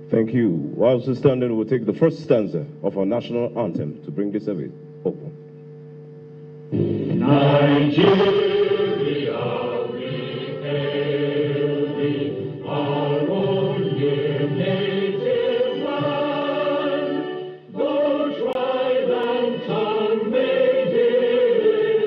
Thank you. Whilst standing, we'll take the first stanza of our national anthem to bring this service open. Nigeria, we hail thee, our own dear native land. Though tribe and tongue may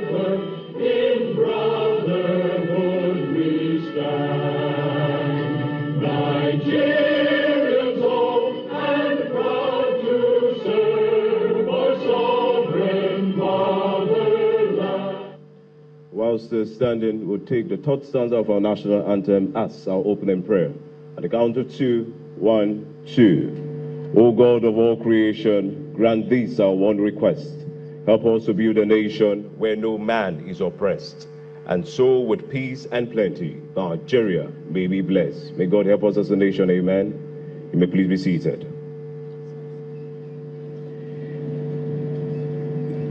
differ, in brotherhood we stand. Nigerians old and proud to serve our sovereign fatherland. Whilst standing, we'll take the third stanza of our national anthem as our opening prayer. At the count of 2, 1, 2. O God of all creation, grant this our one request. Help us to build a nation where no man is oppressed. And so with peace and plenty, Nigeria may be blessed. May God help us as a nation, amen. You may please be seated.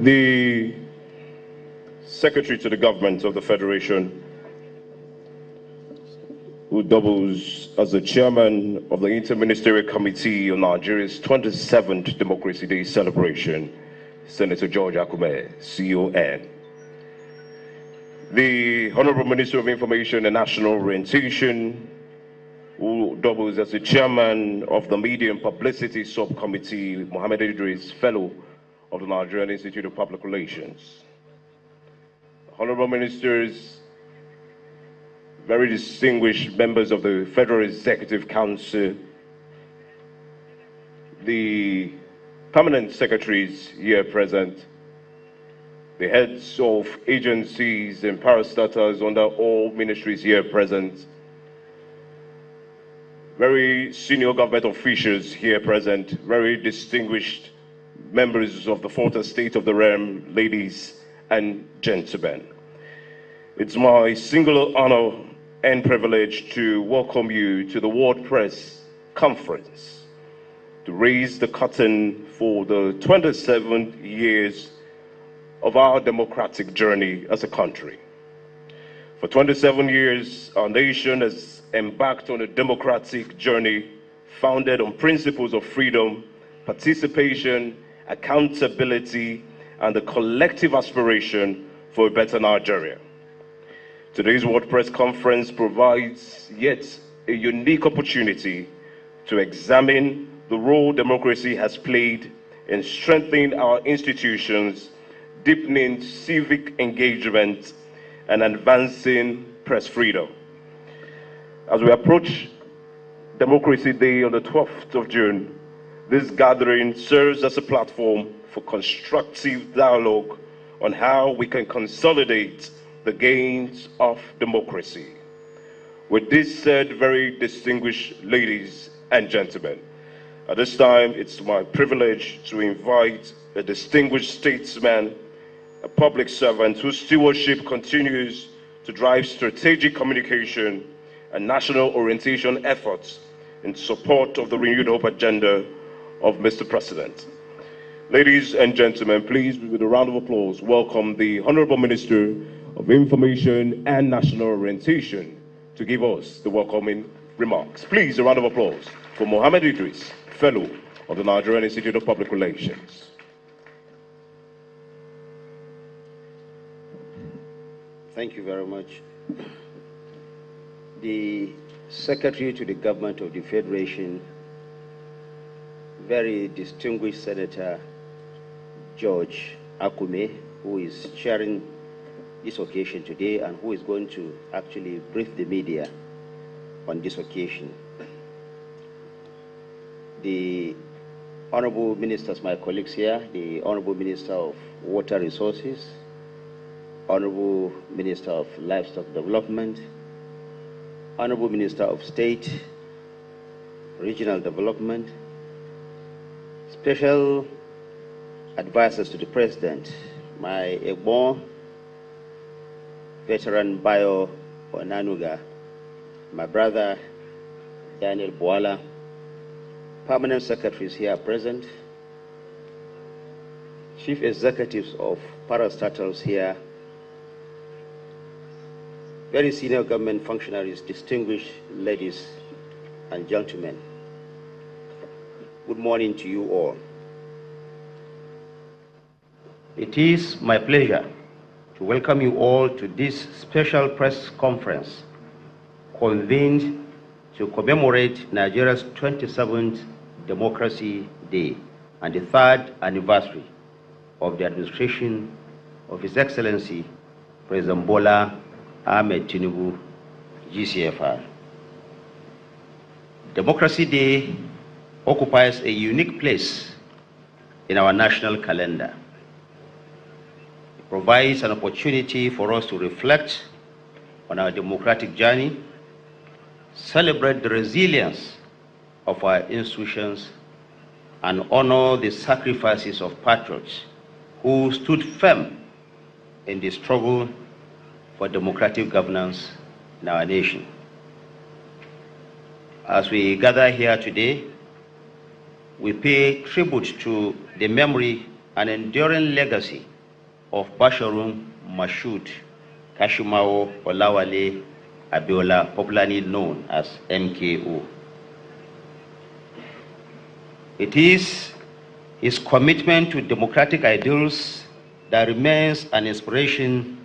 The Secretary to the Government of the Federation, who doubles as the Chairman of the Inter-Ministerial Committee on Nigeria's 27th Democracy Day celebration, Senator George Akume, CON. The Honorable Minister of Information and National Orientation, who doubles as the Chairman of the Media and Publicity Subcommittee, Mohammed Idris, Fellow of the Nigerian Institute of Public Relations. Honorable Ministers, very distinguished members of the Federal Executive Council, the permanent secretaries here present, the heads of agencies and parastatals under all ministries here present, very senior government officials here present, very distinguished members of the fourth estate of the realm, ladies and gentlemen. It's my singular honor and privilege to welcome you to the World Press Conference to raise the curtain for the 27 years of our democratic journey as a country. For 27 years, our nation has embarked on a democratic journey founded on principles of freedom, participation, accountability, and the collective aspiration for a better Nigeria. Today's World Press Conference provides yet a unique opportunity to examine the role democracy has played in strengthening our institutions, deepening civic engagement, and advancing press freedom. As we approach Democracy Day on the 12th of June, this gathering serves as a platform for constructive dialogue on how we can consolidate the gains of democracy. With this said, very distinguished ladies and gentlemen, at this time it's my privilege to invite a distinguished statesman, a public servant whose stewardship continues to drive strategic communication and national orientation efforts in support of the renewed hope agenda of Mr. President. Ladies and gentlemen, please, with a round of applause, welcome the Honorable Minister of Information and National Orientation to give us the welcoming remarks. Please, a round of applause for Mohammed Idris, Fellow of the Nigerian Institute of Public Relations. Thank you very much. The Secretary to the Government of the Federation, very distinguished Senator George Akume, who is chairing this occasion today and who is going to actually brief the media on this occasion. The Honorable Ministers, my colleagues here, the Honorable Minister of Water Resources, Honorable Minister of Livestock Development, Honorable Minister of State, Regional Development, Special Advisors to the President, my Egbon, Veteran Bayo Onanuga, my brother Daniel Boala, Permanent Secretaries here present, Chief Executives of parastatals here, very senior government functionaries, distinguished ladies and gentlemen. Good morning to you all. It is my pleasure to welcome you all to this special press conference convened to commemorate Nigeria's 27th Democracy Day and the 3rd anniversary of the administration of His Excellency President Bola Ahmed Tinubu, GCFR. Democracy Day occupies a unique place in our national calendar. It provides an opportunity for us to reflect on our democratic journey, celebrate the resilience of our institutions, and honor the sacrifices of patriots who stood firm in the struggle for democratic governance in our nation. As we gather here today, we pay tribute to the memory and enduring legacy of Basharum Mashood Kashimawo Olawale Abiola, popularly known as MKO. It is his commitment to democratic ideals that remains an inspiration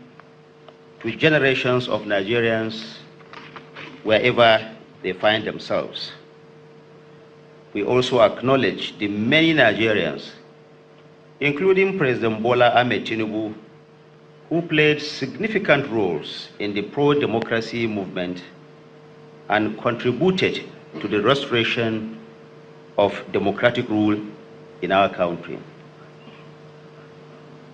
to generations of Nigerians wherever they find themselves. We also acknowledge the many Nigerians, including President Bola Ahmed Tinubu, who played significant roles in the pro-democracy movement and contributed to the restoration of democratic rule in our country.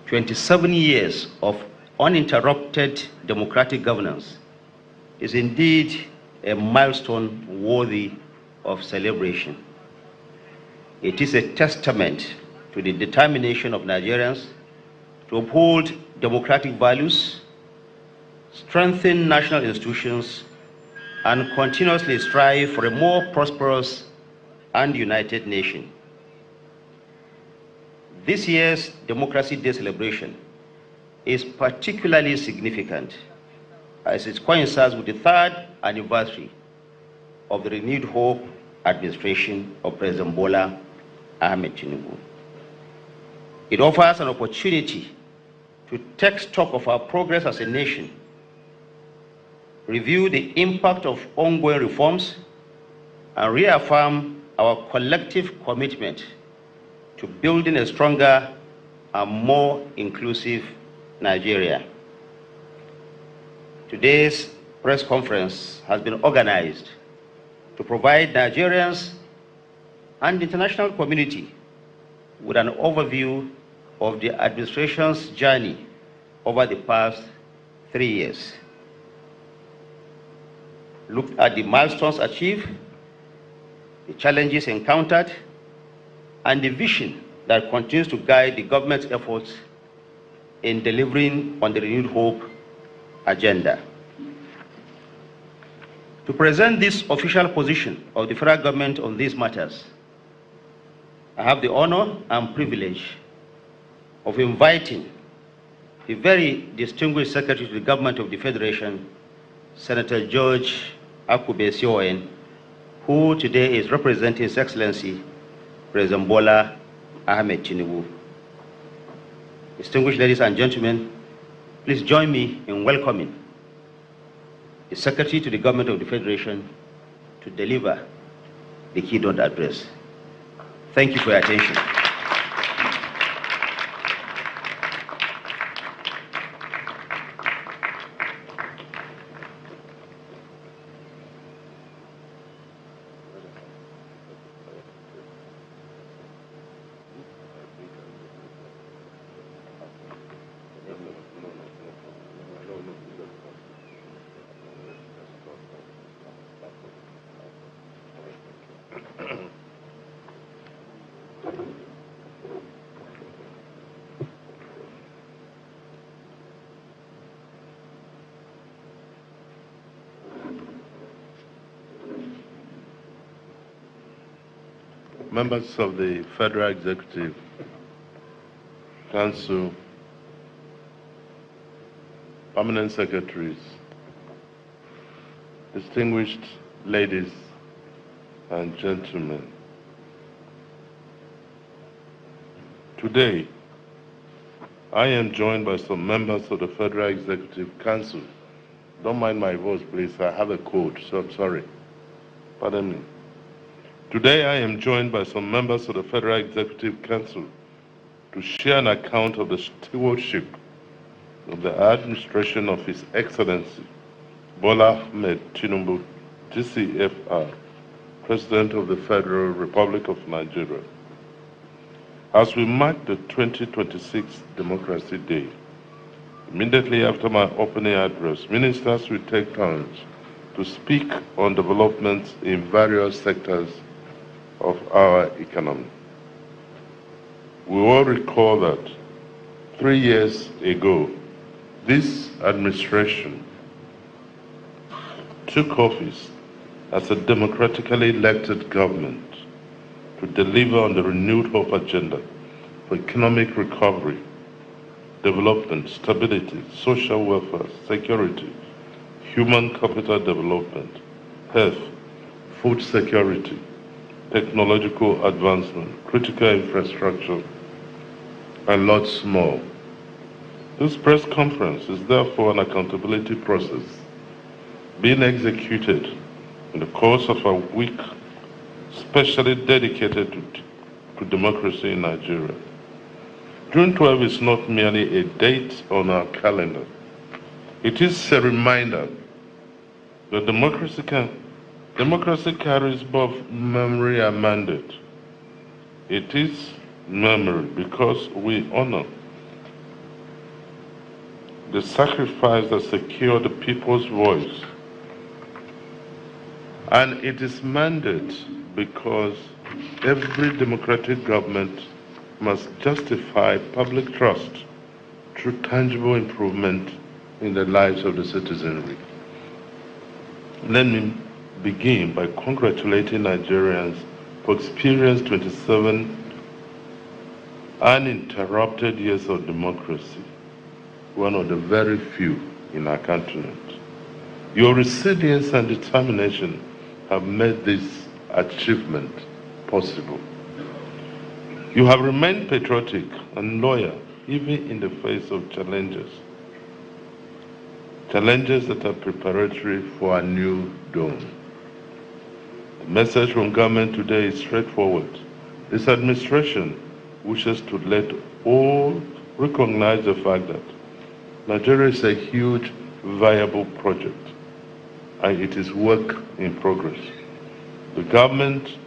27 years of uninterrupted democratic governance is indeed a milestone worthy of celebration. It is a testament to the determination of Nigerians to uphold democratic values, strengthen national institutions, and continuously strive for a more prosperous and united nation. This year's Democracy Day celebration is particularly significant as it coincides with the 3rd anniversary of the renewed hope administration of President Bola Ahmed Tinubu. It offers an opportunity to take stock of our progress as a nation, review the impact of ongoing reforms, and reaffirm our collective commitment to building a stronger and more inclusive Nigeria. Today's press conference has been organized to provide Nigerians and the international community with an overview of the administration's journey over the past 3 years. Look at the milestones achieved, the challenges encountered, and the vision that continues to guide the government's efforts in delivering on the renewed hope agenda. To present this official position of the federal government on these matters, I have the honor and privilege of inviting the very distinguished Secretary to the Government of the Federation, Senator George Akube, who today is representing His Excellency President Bola Ahmed Tinubu. Distinguished ladies and gentlemen, please join me in welcoming the Secretary to the Government of the Federation to deliver the keynote address. Thank you for your attention. Members of the Federal Executive Council, permanent secretaries, distinguished ladies and gentlemen, Today, I am joined by some members of the Federal Executive Council. Don't mind my voice, please. I have a cold, so I'm sorry. Pardon me. Today, I am joined by some members of the Federal Executive Council to share an account of the stewardship of the administration of His Excellency Bola Ahmed Tinubu, GCFR, President of the Federal Republic of Nigeria. As we mark the 2026 Democracy Day, immediately after my opening address, ministers will take turns to speak on developments in various sectors of our economy. We all recall that 3 years ago, this administration took office as a democratically elected government to deliver on the renewed hope agenda for economic recovery, development, stability, social welfare, security, human capital development, health, food security, technological advancement, critical infrastructure, and lots more. This press conference is therefore an accountability process being executed in the course of a week specially dedicated to democracy in Nigeria. June 12 is not merely a date on our calendar. It is a reminder that democracy carries both memory and mandate. It is memory because we honor the sacrifice that secured the people's voice. And it is mandate because every democratic government must justify public trust through tangible improvement in the lives of the citizenry. Let me begin by congratulating Nigerians for experiencing 27 uninterrupted years of democracy, one of the very few in our continent. Your resilience and determination have made this achievement possible. You have remained patriotic and loyal even in the face of challenges that are preparatory for a new dawn. The message from government today is straightforward. This administration wishes to let all recognize the fact that Nigeria is a huge, viable project, and it is work in progress. The government,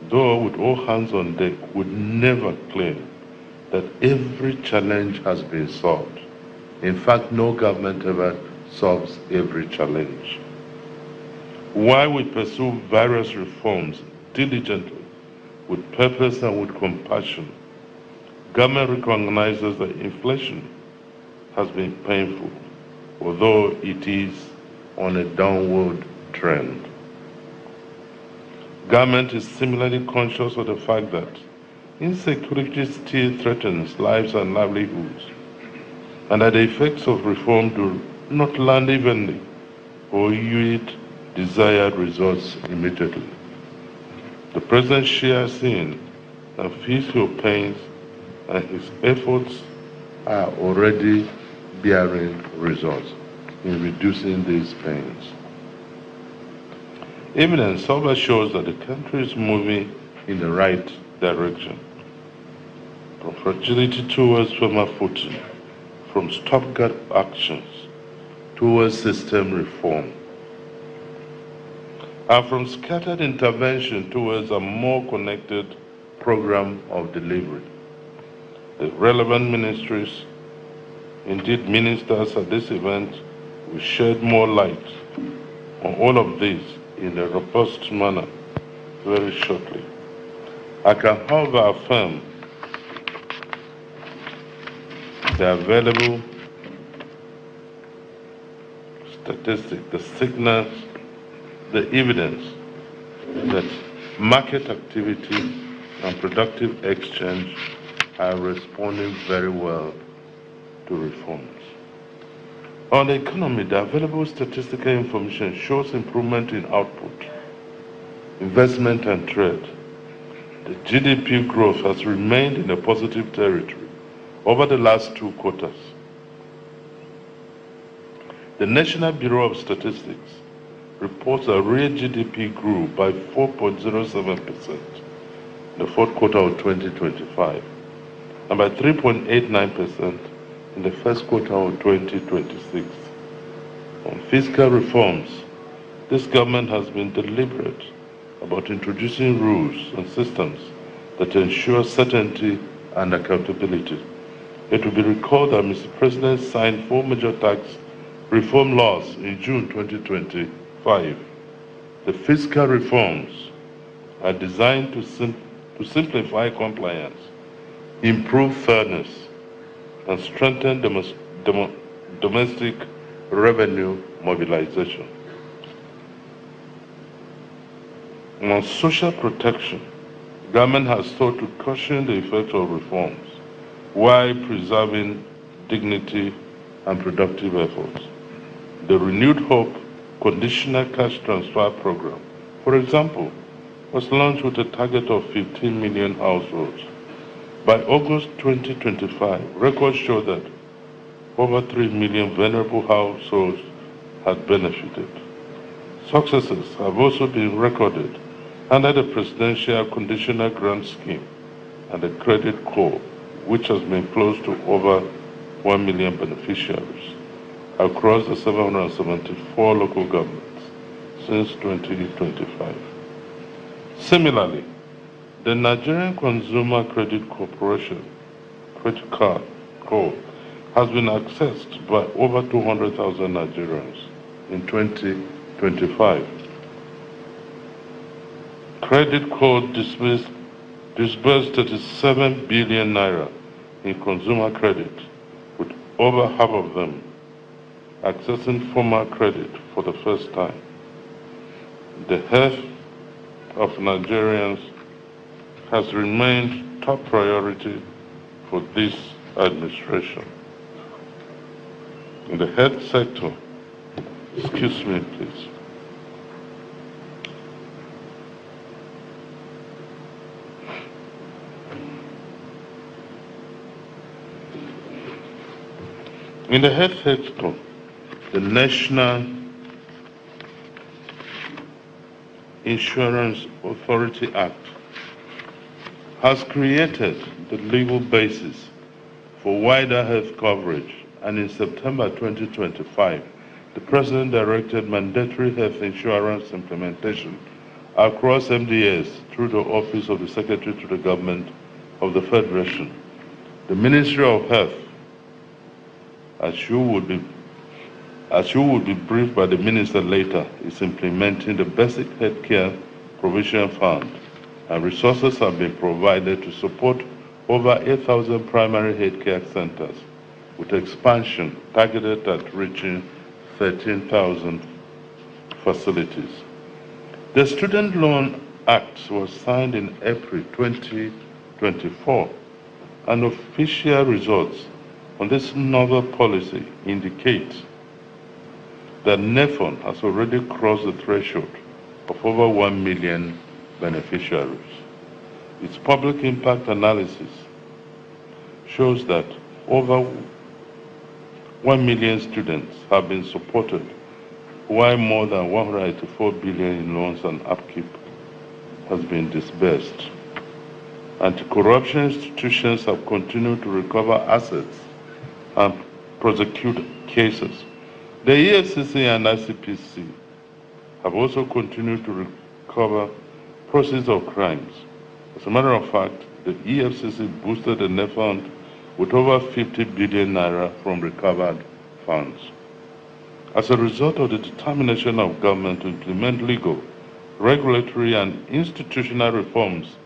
though with all hands on deck, would never claim that every challenge has been solved. In fact, no government ever solves every challenge. While we pursue various reforms diligently, with purpose and with compassion, government recognizes that inflation has been painful, although it is on a downward trend. Government is similarly conscious of the fact that insecurity still threatens lives and livelihoods, and that the effects of reform do not land evenly or yield desired results immediately. The President shares in and feels your pains, and his efforts are already bearing results in reducing these pains. Evidence also shows that the country is moving in the right direction, from fragility towards firmer footing, from stopgap actions towards system reform, and from scattered intervention towards a more connected program of delivery. The relevant ministries, indeed ministers at this event, will shed more light on all of this in a robust manner very shortly. I can, however, affirm the available statistics, the signals, the evidence that market activity and productive exchange are responding very well to reforms. On the economy, the available statistical information shows improvement in output, investment and trade. The GDP growth has remained in a positive territory over the last 2 quarters. The National Bureau of Statistics reports that real GDP grew by 4.07% in the fourth quarter of 2025 and by 3.89% in the first quarter of 2026. On fiscal reforms, this government has been deliberate about introducing rules and systems that ensure certainty and accountability. It will be recalled that Mr. President signed 4 major tax reform laws in June 2025. The fiscal reforms are designed to simplify compliance, improve fairness, and strengthen domestic revenue mobilization. On social protection, government has sought to cushion the effects of reforms while preserving dignity and productive efforts. The Renewed Hope Conditional Cash Transfer Program, for example, was launched with a target of 15 million households. By August 2025, records show that over 3 million vulnerable households had benefited. Successes have also been recorded under the Presidential Conditional Grant Scheme and the Credit Corps, which has been close to over 1 million beneficiaries across the 774 local governments since 2025. Similarly, the Nigerian Consumer Credit Corporation credit card code has been accessed by over 200,000 Nigerians in 2025. Credit code disbursed 37 billion naira in consumer credit, with over half of them accessing formal credit for the first time. The health of Nigerians has remained top priority for this administration. In the health sector, excuse me please. In the health sector, the National Insurance Authority Act has created the legal basis for wider health coverage, and in September 2025, the President directed mandatory health insurance implementation across MDS through the Office of the Secretary to the Government of the Federation. The Ministry of Health, as you will be briefed by the Minister later, is implementing the Basic Healthcare Provision Fund, and resources have been provided to support over 8,000 primary healthcare centers, with expansion targeted at reaching 13,000 facilities. The Student Loan Act was signed in April 2024, and official results on this novel policy indicate that NEFON has already crossed the threshold of over 1 million beneficiaries. Its public impact analysis shows that over 1 million students have been supported, while more than 184 billion in loans and upkeep has been disbursed. Anti-corruption institutions have continued to recover assets and prosecute cases. The EFCC and ICPC have also continued to recover proceeds of crimes. As a matter of fact, the EFCC boosted the net fund with over 50 billion naira from recovered funds. As a result of the determination of government to implement legal, regulatory, and institutional reforms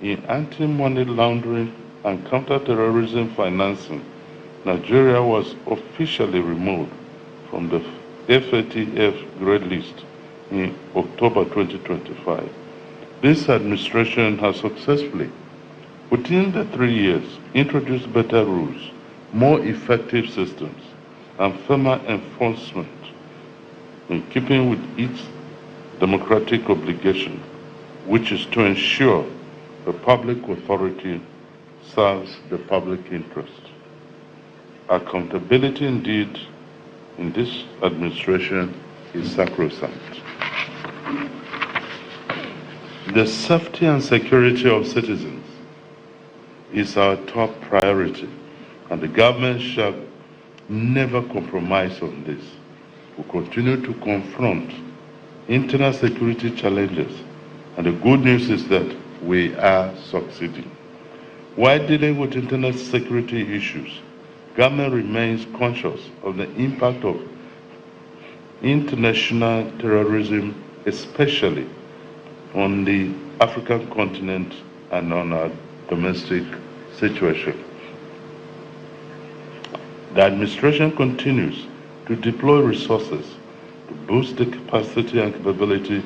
in anti-money laundering and counter-terrorism financing, Nigeria was officially removed from the FATF grade list in October 2025. This administration has successfully, within the 3 years, introduced better rules, more effective systems, and firmer enforcement in keeping with its democratic obligation, which is to ensure the public authority serves the public interest. Accountability indeed in this administration is sacrosanct. The safety and security of citizens is our top priority, and the government shall never compromise on this. We continue to confront internal security challenges, and the good news is that we are succeeding. While dealing with internal security issues, government remains conscious of the impact of international terrorism, especially on the African continent and on our domestic situation. The administration continues to deploy resources to boost the capacity and capability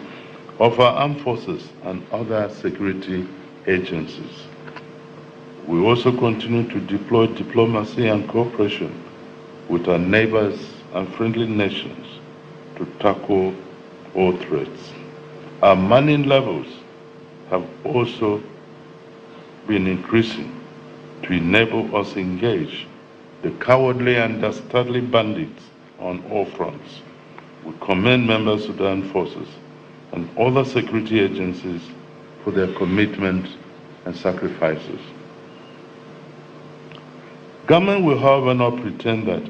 of our armed forces and other security agencies. We also continue to deploy diplomacy and cooperation with our neighbors and friendly nations to tackle all threats. Our manning levels have also been increasing to enable us to engage the cowardly and dastardly bandits on all fronts. We commend members of the armed forces and other security agencies for their commitment and sacrifices. Government will, however, not pretend that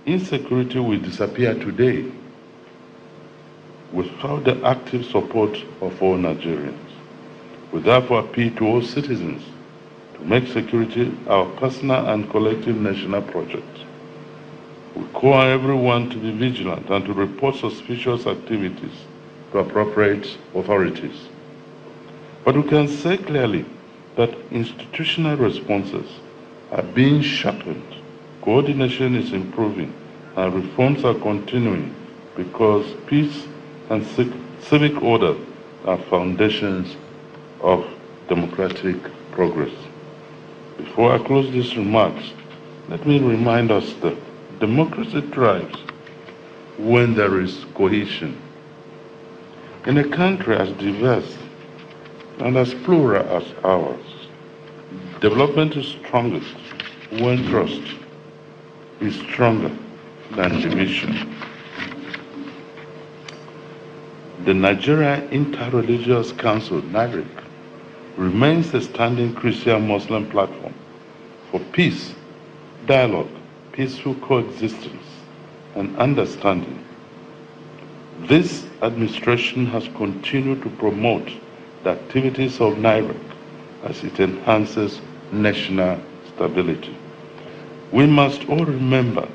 insecurity will disappear today without the active support of all Nigerians. We therefore appeal to all citizens to make security our personal and collective national project. We call on everyone to be vigilant and to report suspicious activities to appropriate authorities. But we can say clearly that institutional responses are being sharpened, coordination is improving, and reforms are continuing because peace and civic order are foundations of democratic progress. Before I close these remarks, let me remind us that democracy thrives when there is cohesion. In a country as diverse and as plural as ours, development is strongest when trust is stronger than division. The Nigeria Interreligious Council, NIRIC, remains a standing Christian Muslim platform for peace, dialogue, peaceful coexistence, and understanding. This administration has continued to promote the activities of NIRIC as it enhances national stability. We must all remember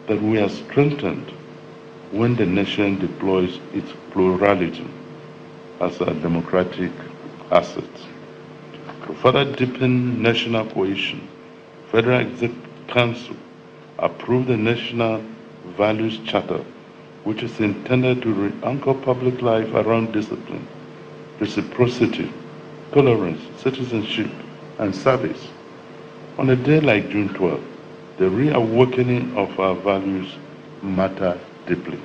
that we are strengthened when the nation deploys its pluralism as a democratic asset. To further deepen national cohesion, Federal Executive Council approved the National Values Charter, which is intended to re-anchor public life around discipline, reciprocity, tolerance, citizenship, and service. On a day like June 12, the reawakening of our values matter deeply.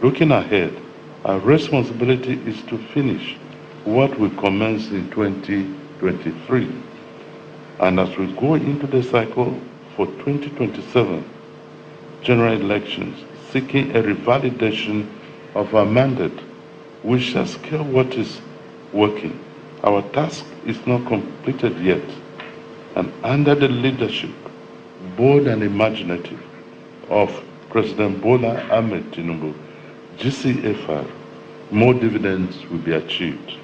Looking ahead, our responsibility is to finish what we commenced in 2023. And as we go into the cycle for 2027 general elections, seeking a revalidation of our mandate, we shall scale what is working. Our task is not completed yet, and under the leadership, bold and imaginative, of President Bola Ahmed Tinubu, GCFR, more dividends will be achieved.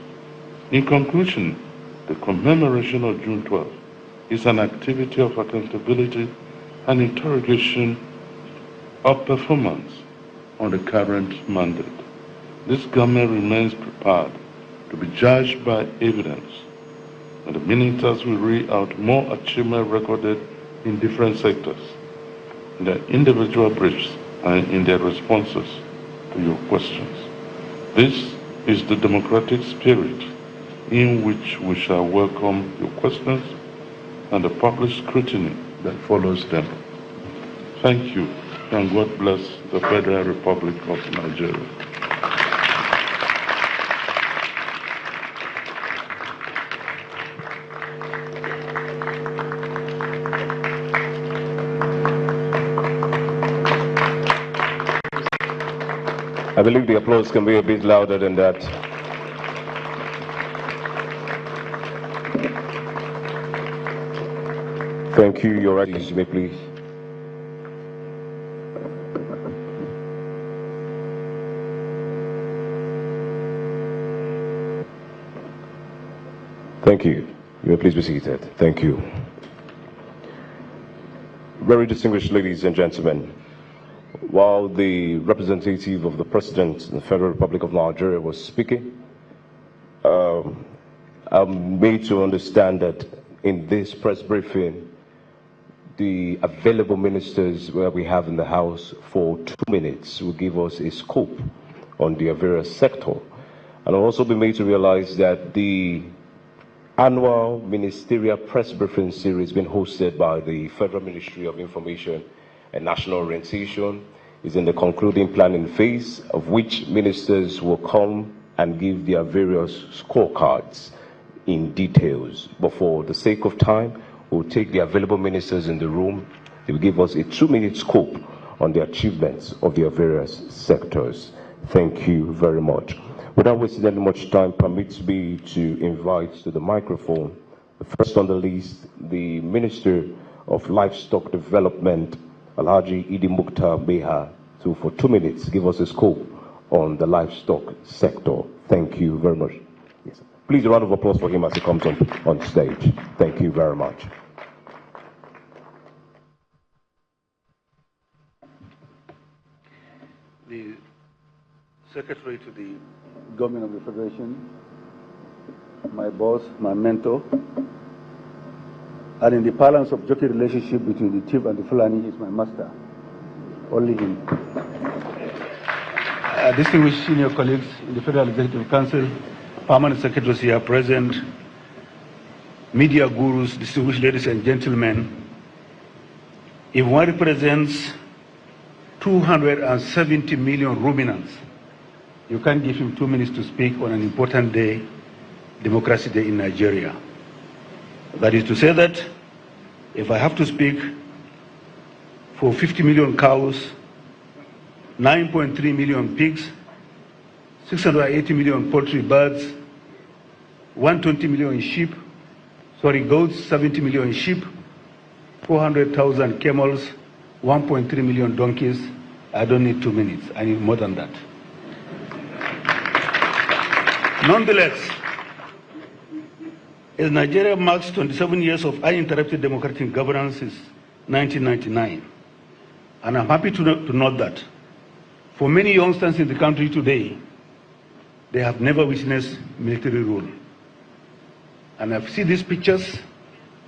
In conclusion, the commemoration of June 12 is an activity of accountability and interrogation of performance on the current mandate. This government remains prepared to be judged by evidence, and the ministers will read out more achievements recorded in different sectors, in their individual briefs and in their responses to your questions. This is the democratic spirit in which we shall welcome your questions and the public scrutiny that follows them. Thank you, and God bless the Federal Republic of Nigeria. I believe the applause can be a bit louder than that. Thank you. Your right, you may please. Thank you. You may please be seated. Thank you. Very distinguished ladies and gentlemen, while the representative of the President in the Federal Republic of Nigeria was speaking, I'm made to understand that in this press briefing, the available ministers where we have in the House for 2 minutes will give us a scope on their various sector. And I'll also be made to realize that the annual ministerial press briefing series being hosted by the Federal Ministry of Information and National Orientation is in the concluding planning phase, of which ministers will come and give their various scorecards in details. But for the sake of time, we'll take the available ministers in the room. They will give us a 2-minute scope on the achievements of their various sectors. Thank you very much. Without wasting any much time, permit me to invite to the microphone, the first on the list, the Minister of Livestock Development, Alhaji Idi Mukhtar Beha, to for 2 minutes give us a scope on the livestock sector. Thank you very much. Yes. Please, a round of applause for him as he comes on stage. Thank you very much. The Secretary to the Government of the Federation, my boss, my mentor, and in the balance of jockey relationship between the chief and the Fulani, he is my master. Only him. Distinguished senior colleagues in the Federal Executive Council, permanent secretaries here present, media gurus, distinguished ladies and gentlemen, if one represents 270 million ruminants, you can't give him 2 minutes to speak on an important day, Democracy Day in Nigeria. That is to say that if I have to speak for 50 million cows, 9.3 million pigs, 680 million poultry birds, 120 million sheep, goats, 70 million sheep, 400,000 camels, 1.3 million donkeys, I don't need 2 minutes, I need more than that. Nonetheless, as Nigeria marks 27 years of uninterrupted democratic governance since 1999, and I'm happy to note that for many youngsters in the country today, they have never witnessed military rule. And I've seen these pictures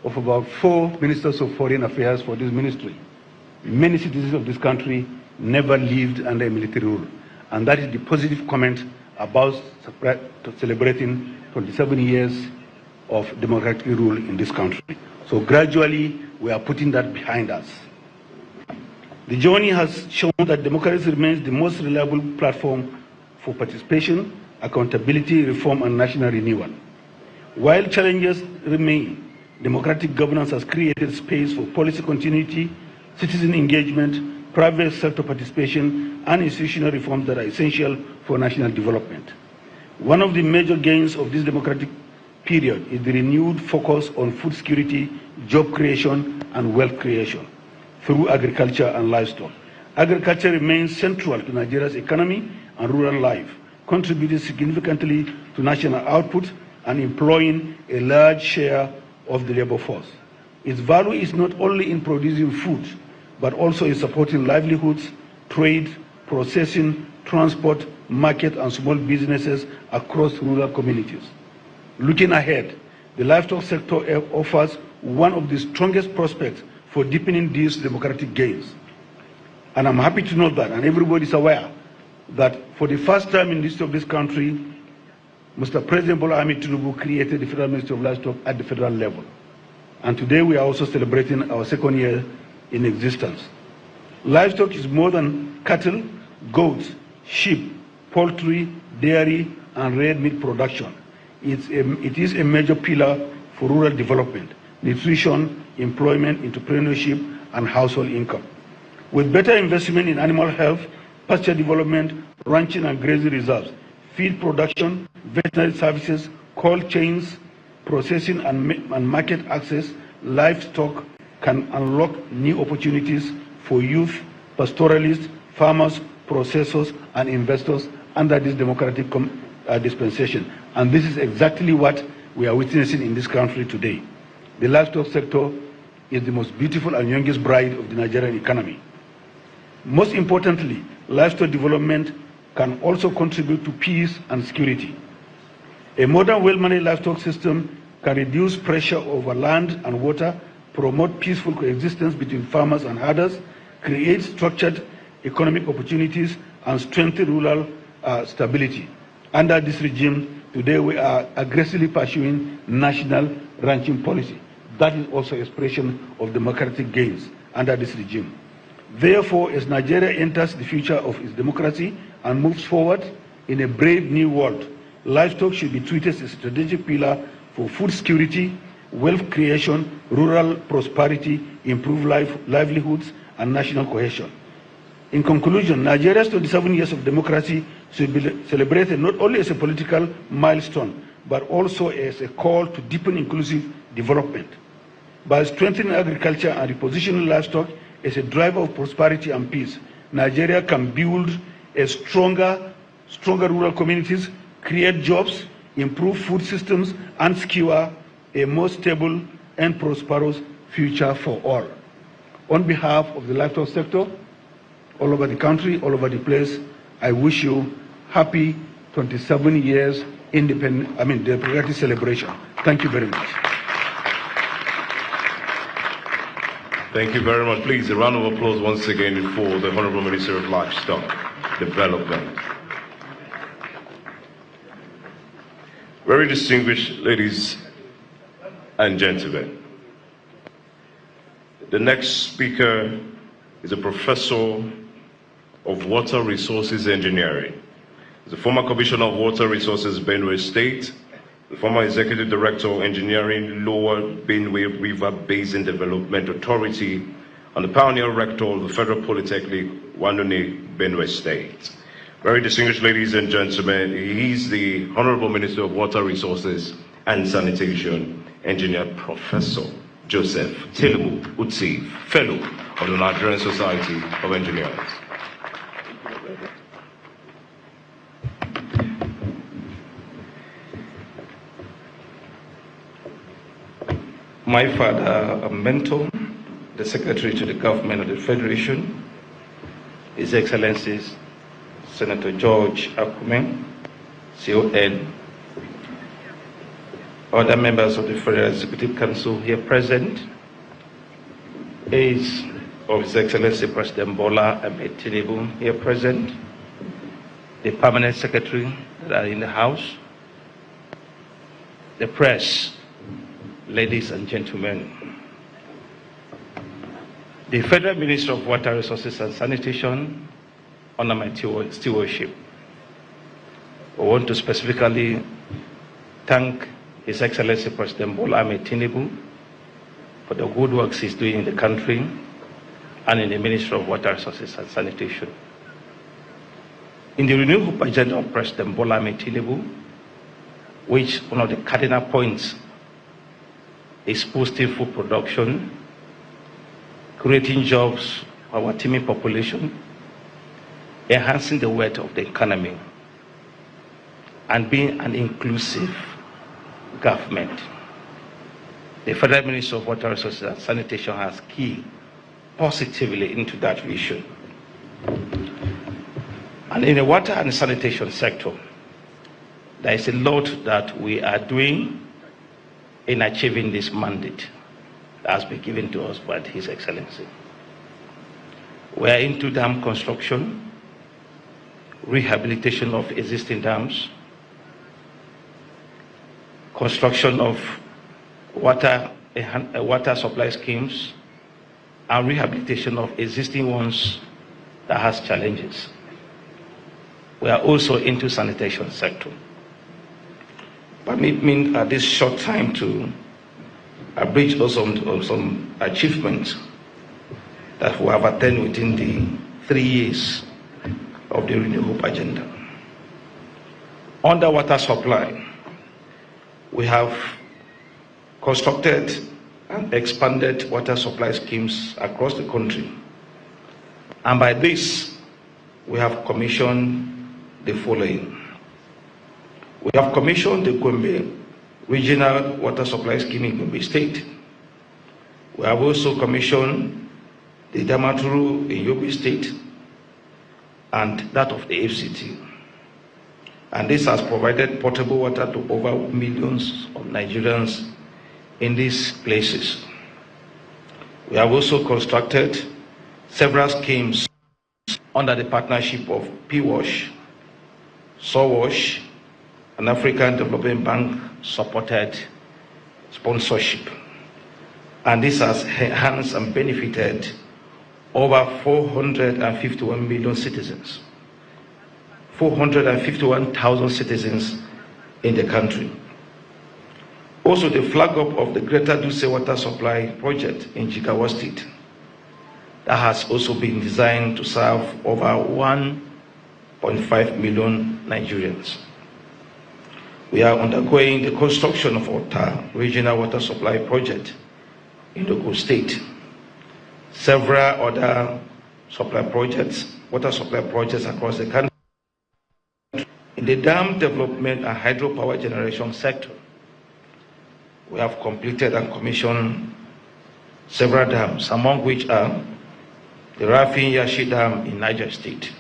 of about 4 ministers of foreign affairs for this ministry. Many citizens of this country never lived under military rule. And that is the positive comment about celebrating 27 years of democratic rule in this country. So gradually, we are putting that behind us. The journey has shown that democracy remains the most reliable platform for participation, accountability, reform, and national renewal. While challenges remain, democratic governance has created space for policy continuity, citizen engagement, private sector participation, and institutional reforms that are essential for national development. One of the major gains of this democratic period is the renewed focus on food security, job creation, and wealth creation through agriculture and livestock. Agriculture remains central to Nigeria's economy and rural life, contributing significantly to national output and employing a large share of the labor force. Its value is not only in producing food, but also in supporting livelihoods, trade, processing, transport, market, and small businesses across rural communities. Looking ahead, the livestock sector offers one of the strongest prospects for deepening these democratic gains. And I'm happy to note that, and everybody is aware, that for the first time in the history of this country, Mr. President Bola Ahmed Tinubu created the Federal Ministry of Livestock at the federal level. And today we are also celebrating our 2nd year in existence. Livestock is more than cattle, goats, sheep, poultry, dairy, and red meat production. It is a major pillar for rural development, nutrition, employment, entrepreneurship, and household income. With better investment in animal health, pasture development, ranching and grazing reserves, feed production, veterinary services, cold chains, processing and market access, livestock can unlock new opportunities for youth, pastoralists, farmers, processors, and investors under this democratic dispensation. And this is exactly what we are witnessing in this country today. The livestock sector is the most beautiful and youngest bride of the Nigerian economy. Most importantly, livestock development can also contribute to peace and security. A modern, well-managed livestock system can reduce pressure over land and water, promote peaceful coexistence between farmers and herders, create structured economic opportunities, and strengthen rural stability. Under this regime, today we are aggressively pursuing national ranching policy. That is also an expression of democratic gains under this regime. Therefore, as Nigeria enters the future of its democracy and moves forward in a brave new world, livestock should be treated as a strategic pillar for food security, wealth creation, rural prosperity, improved livelihoods, and national cohesion. In conclusion, Nigeria's 27 years of democracy should be celebrated not only as a political milestone, but also as a call to deepen inclusive development. By strengthening agriculture and repositioning livestock as a driver of prosperity and peace, Nigeria can build a stronger rural communities, create jobs, improve food systems, and secure a more stable and prosperous future for all. On behalf of the livestock sector, all over the country, all over the place, I wish you happy 27 years democratic celebration. Thank you very much. Thank you very much. Please, a round of applause once again for the Honorable Minister of Livestock Development. Very distinguished ladies and gentlemen, the next speaker is a professor of Water Resources Engineering. He's the former Commissioner of Water Resources, Benue State, the former Executive Director of Engineering, Lower Benue River Basin Development Authority, and the pioneer rector of the Federal Polytechnic, Wanone, Benue State. Very distinguished ladies and gentlemen, he is the Honorable Minister of Water Resources and Sanitation, Engineer Professor Joseph Telemu Utsi, Fellow of the Nigerian Society of Engineers. My father, a mentor, the Secretary to the Government of the Federation, His Excellencies Senator George Akume, CON, other members of the Federal Executive Council here present, aides of His Excellency President Bola Ahmed Tinubu here present, the Permanent Secretary that are in the House, the press, ladies and gentlemen. The Federal Minister of Water Resources and Sanitation, under my stewardship, I want to specifically thank His Excellency President Bola Ahmed Tinubu for the good works he's doing in the country and in the Ministry of Water Resources and Sanitation. In the renewable agenda of President Bola Ahmed Tinubu, which one of the cardinal points is boosting food production, creating jobs for our teeming population, enhancing the wealth of the economy, and being an inclusive government. The Federal Ministry of Water Resources and Sanitation has keyed positively into that vision. And in the water and sanitation sector, there is a lot that we are doing in achieving this mandate that has been given to us by His Excellency. We are into dam construction, rehabilitation of existing dams, construction of water supply schemes, and rehabilitation of existing ones that has challenges. We are also into sanitation sector. Permit me at this short time to abridge also on some achievements that we have attained within the 3 years of the Renewed Hope agenda. Under water supply, we have constructed and expanded water supply schemes across the country. And by this, we have commissioned the following. We have commissioned the Gombe Regional Water Supply Scheme in Gombe State. We have also commissioned the Damaturu in Yobe State and that of the FCT. And this has provided potable water to over millions of Nigerians in these places. We have also constructed several schemes under the partnership of PWASH, SOWASH, and African Development Bank supported sponsorship. And this has enhanced and benefited over 451 million citizens, 451,000 citizens in the country. Also, the flag up of the Greater Duse Water Supply Project in Jigawa State that has also been designed to serve over 1.5 million Nigerians. We are undergoing the construction of our regional water supply project in Ogun State. Several other supply projects, water supply projects across the country. In the dam development and hydropower generation sector, we have completed and commissioned several dams, among which are the Rafin Yashi Dam in Niger State,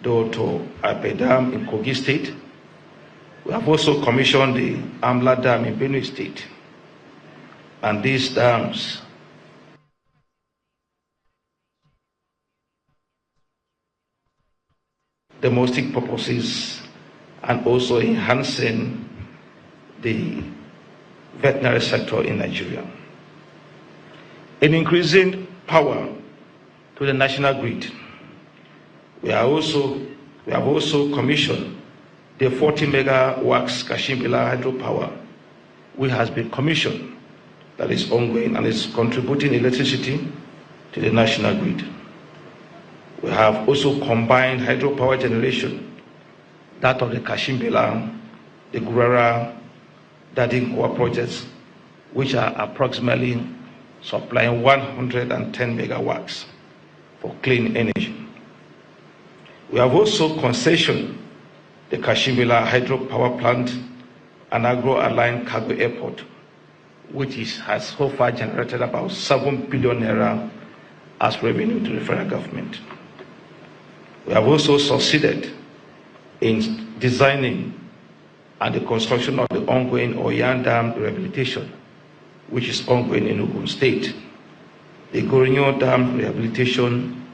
Doto Ape Dam in Kogi State. We have also commissioned the Amla Dam in Benue State. And these dams domestic purposes and also enhancing the veterinary sector in Nigeria. In increasing power to the national grid, we have also commissioned the 40 megawatts Kashimbila hydropower, which has been commissioned, that is ongoing and is contributing electricity to the national grid. We have also combined hydropower generation, that of the Kashimbila, the Gurara, Dadinkowa projects, which are approximately supplying 110 megawatts for clean energy. We have also concessioned the Kashimbila hydropower plant and agro-aligned cargo airport, which has so far generated about 7 billion naira as revenue to the federal government. We have also succeeded in designing and the construction of the ongoing Oyan Dam rehabilitation, which is ongoing in Ogun State, the Gorinyo Dam rehabilitation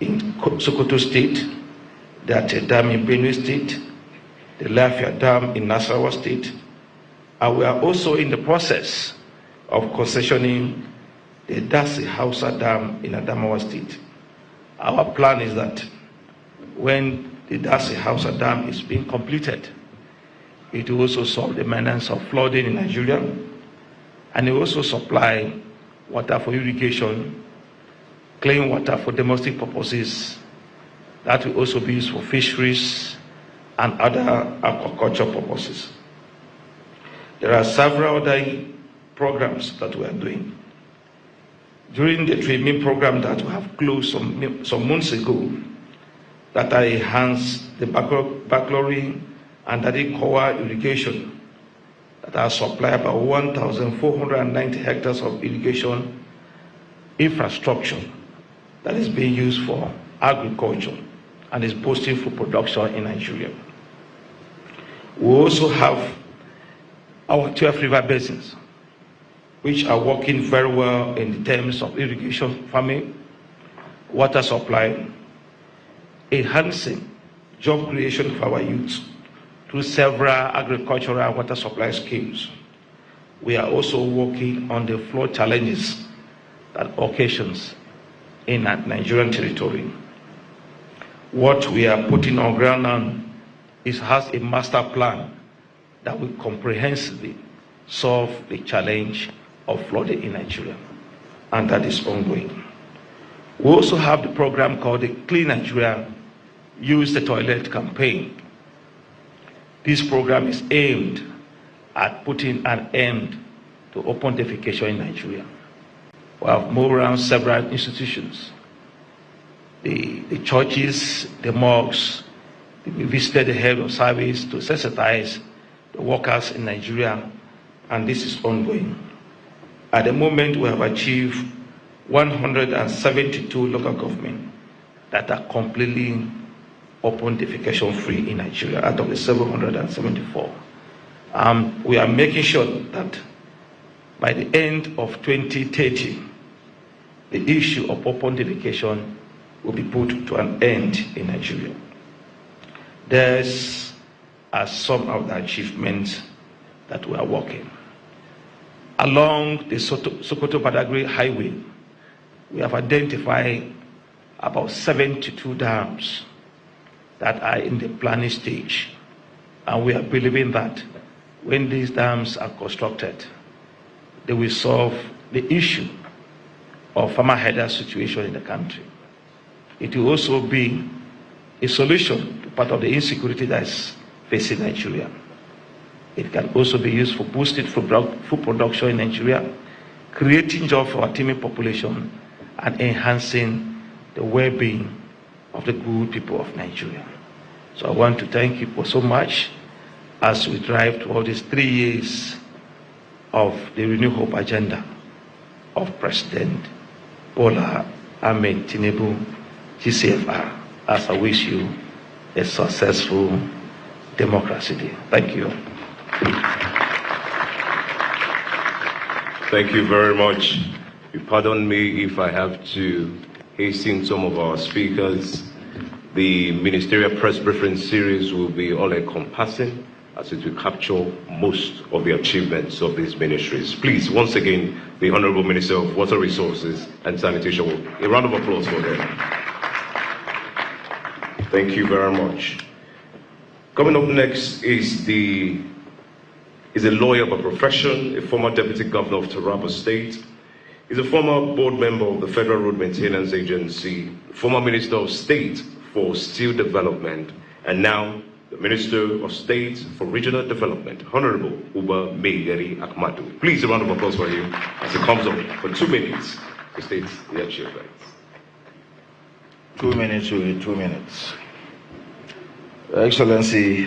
in Sokoto State, the Ate Dam in Benue State, the Lafia Dam in Nasarawa State, and we are also in the process of concessioning the Dasi Hausa Dam in Adamawa State. Our plan is that when the Dasi Hausa Dam is being completed, it will also solve the menace of flooding in Nigeria, and it will also supply water for irrigation, clean water for domestic purposes, that will also be used for fisheries and other aquaculture purposes. There are several other programs that we are doing. During the treatment program that we have closed some months ago, that I enhanced the Baklori and Dadinkowa irrigation, that are supplied about 1,490 hectares of irrigation infrastructure that is being used for agriculture and is boosting food production in Nigeria. We also have our 12 river basins, which are working very well in terms of irrigation, farming, water supply, enhancing job creation for our youth through several agricultural water supply schemes. We are also working on the flood challenges that occasions in Nigerian territory. What we are putting on ground now has a master plan that will comprehensively solve the challenge of flooding in Nigeria, and that is ongoing. We also have the program called the Clean Nigeria, Use the Toilet campaign. This program is aimed at putting an end to open defecation in Nigeria. We have moved around several institutions, the churches, the mosques. We visited the head of service to sensitize the workers in Nigeria, and this is ongoing. At the moment, we have achieved 172 local governments that are completely open defecation free in Nigeria out of the 774. We are making sure that by the end of 2030, the issue of open defecation will be put to an end in Nigeria. There's some of the achievements that we are working. Along the Sokoto-Badagry Highway, we have identified about 72 dams that are in the planning stage. And we are believing that when these dams are constructed, they will solve the issue of farmer header situation in the country. It will also be a solution to part of the insecurity that is facing Nigeria. It can also be used for boosting food production in Nigeria, creating jobs for our teeming population, and enhancing the well-being of the good people of Nigeria. So I want to thank you so much as we drive toward these 3 years of the Renew Hope agenda of President Bola Ahmed Tinubu, GCFR, as I wish you a successful Democracy Day. Thank you. Thank you very much. Pardon me if I have to hasten some of our speakers. The ministerial press briefing series will be all-encompassing as it will capture most of the achievements of these ministries. Please, once again, the Honorable Minister of Water Resources and Sanitation. A round of applause for them. Thank you very much. Coming up next is a lawyer by profession, a former Deputy Governor of Taraba State. He's a former board member of the Federal Road Maintenance Agency, former Minister of State for Steel Development, and now the Minister of State for Regional Development, Honorable Uba Meyeri Akmadu. Please, a round of applause for him as he comes up for 2 minutes to state the achievements. 2 minutes will be 2 minutes. Your Excellency,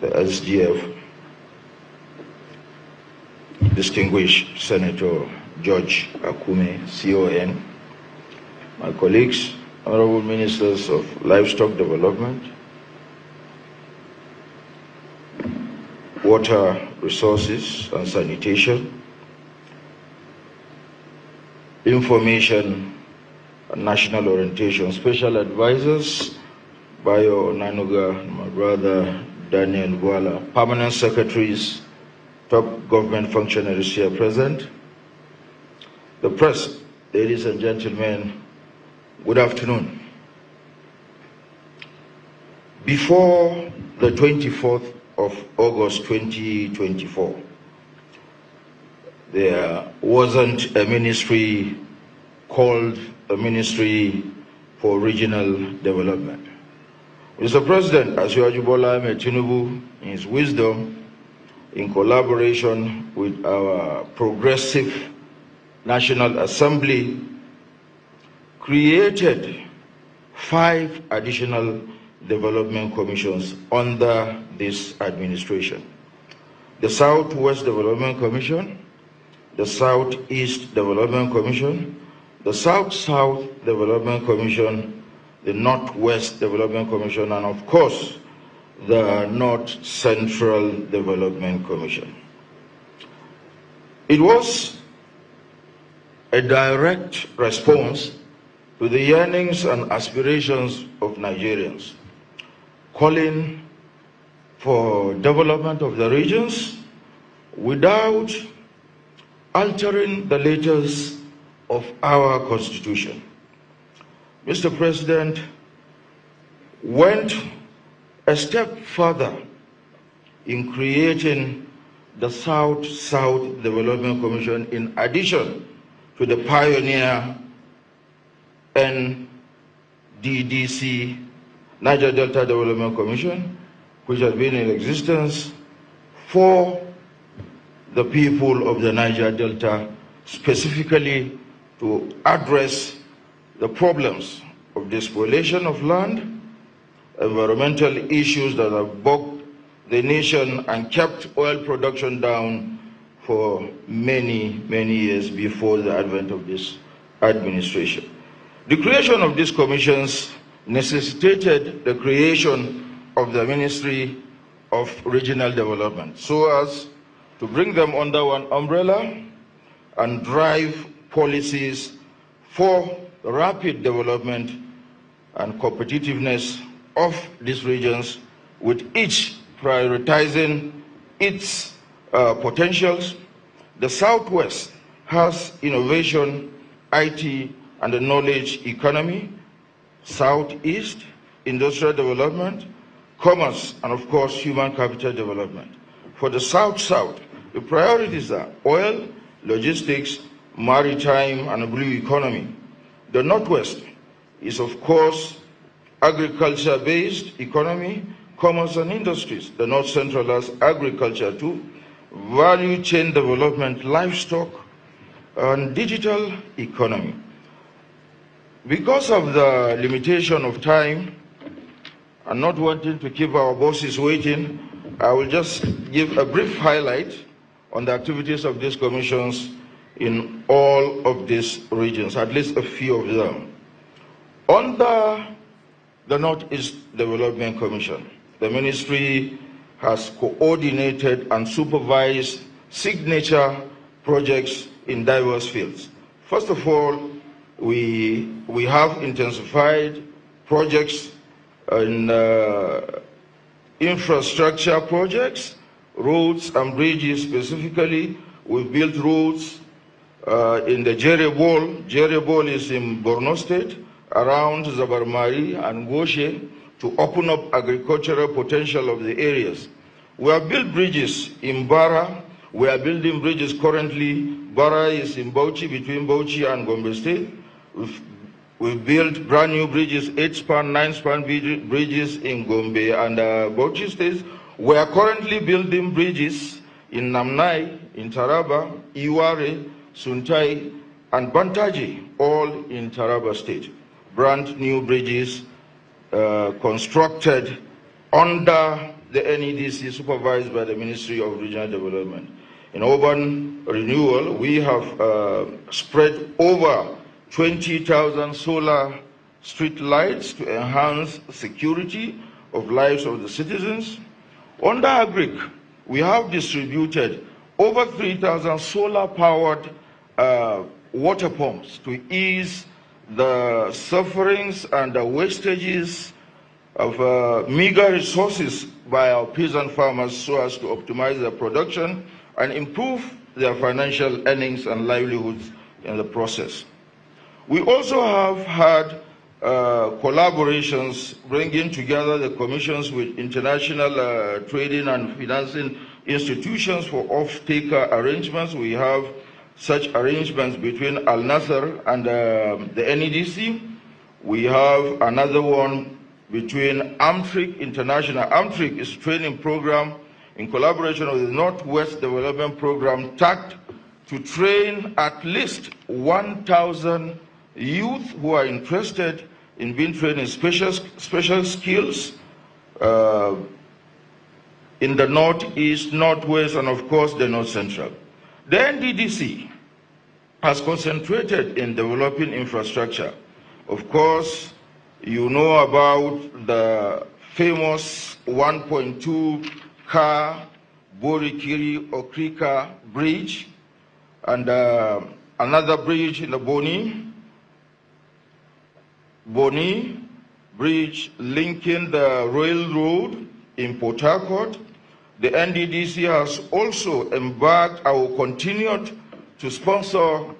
the SGF, distinguished Senator George Akume, CON, my colleagues, Honorable Ministers of Livestock Development, Water Resources and Sanitation, Information and National Orientation Special Advisors, Bayo Nanuga, my brother Daniel Wala, Permanent Secretaries, top government functionaries here present, the press, ladies and gentlemen, good afternoon. Before the 24th of August 2024, there wasn't a ministry called the Ministry for Regional Development. Mr. President, Asiwaju Bola Ahmed Tinubu, in his wisdom, in collaboration with our progressive National Assembly, created 5 additional development commissions under this administration. The Southwest Development Commission, the Southeast Development Commission, the South-South Development Commission, the Northwest Development Commission, and of course, the North Central Development Commission. It was a direct response to the yearnings and aspirations of Nigerians, calling for development of the regions without altering the letters of our Constitution. Mr. President went a step further in creating the South-South Development Commission in addition to the pioneer NDDC, Niger Delta Development Commission, which has been in existence for the people of the Niger Delta, specifically to address the problems of despoliation of land, environmental issues that have bogged the nation and kept oil production down for many, many years before the advent of this administration. The creation of these commissions necessitated the creation of the Ministry of Regional Development so as to bring them under one umbrella and drive policies for rapid development and competitiveness of these regions, with each prioritizing its potentials. The Southwest has innovation, IT, and the knowledge economy. Southeast, industrial development, commerce, and of course, human capital development. For the South-South, the priorities are oil, logistics, maritime, and a blue economy. The Northwest is, of course, agriculture-based economy, commerce, and industries. The North Central has agriculture too, value chain development, livestock, and digital economy. Because of the limitation of time and not wanting to keep our bosses waiting, I will just give a brief highlight on the activities of these commissions in all of these regions, at least a few of them. Under the Northeast Development Commission, the ministry has coordinated and supervised signature projects in diverse fields. First of all, we have intensified projects in infrastructure projects, roads and bridges specifically. We've built roads in the Jerebol. Jerebol is in Borno State, around Zabarmari and Goshe, to open up agricultural potential of the areas. We have built bridges in Bara. We are building bridges currently. Bara is in Bauchi, between Bauchi and Gombe State. We've built brand new bridges, 8-span, 9-span bridges in Gombe and Bauchi states. We are currently building bridges in Namnai, in Taraba, Iware, Suntai, and Bantaji, all in Taraba State. Brand new bridges constructed under the NEDC, supervised by the Ministry of Regional Development. In urban renewal, we have spread over 20,000 solar street lights to enhance security of lives of the citizens. Under Agric, we have distributed over 3,000 solar-powered water pumps to ease the sufferings and the wastages of meager resources by our peasant farmers so as to optimize their production and improve their financial earnings and livelihoods in the process. We also have had collaborations bringing together the commissions with international trading and financing institutions for off-taker arrangements. We have such arrangements between Al Nasser and the NEDC. We have another one between Amtric International. Amtric is a training program in collaboration with the Northwest Development Program, tagged to train at least 1,000 youth who are interested in being trained in special skills in the Northeast, Northwest, and of course the North Central. The NDDC has concentrated in developing infrastructure. Of course, you know about the famous 1.2 car Borikiri Okrika bridge and another bridge in the Boni bridge linking the railroad in Port Harcourt. The NDDC has also embarked, I will continue to sponsor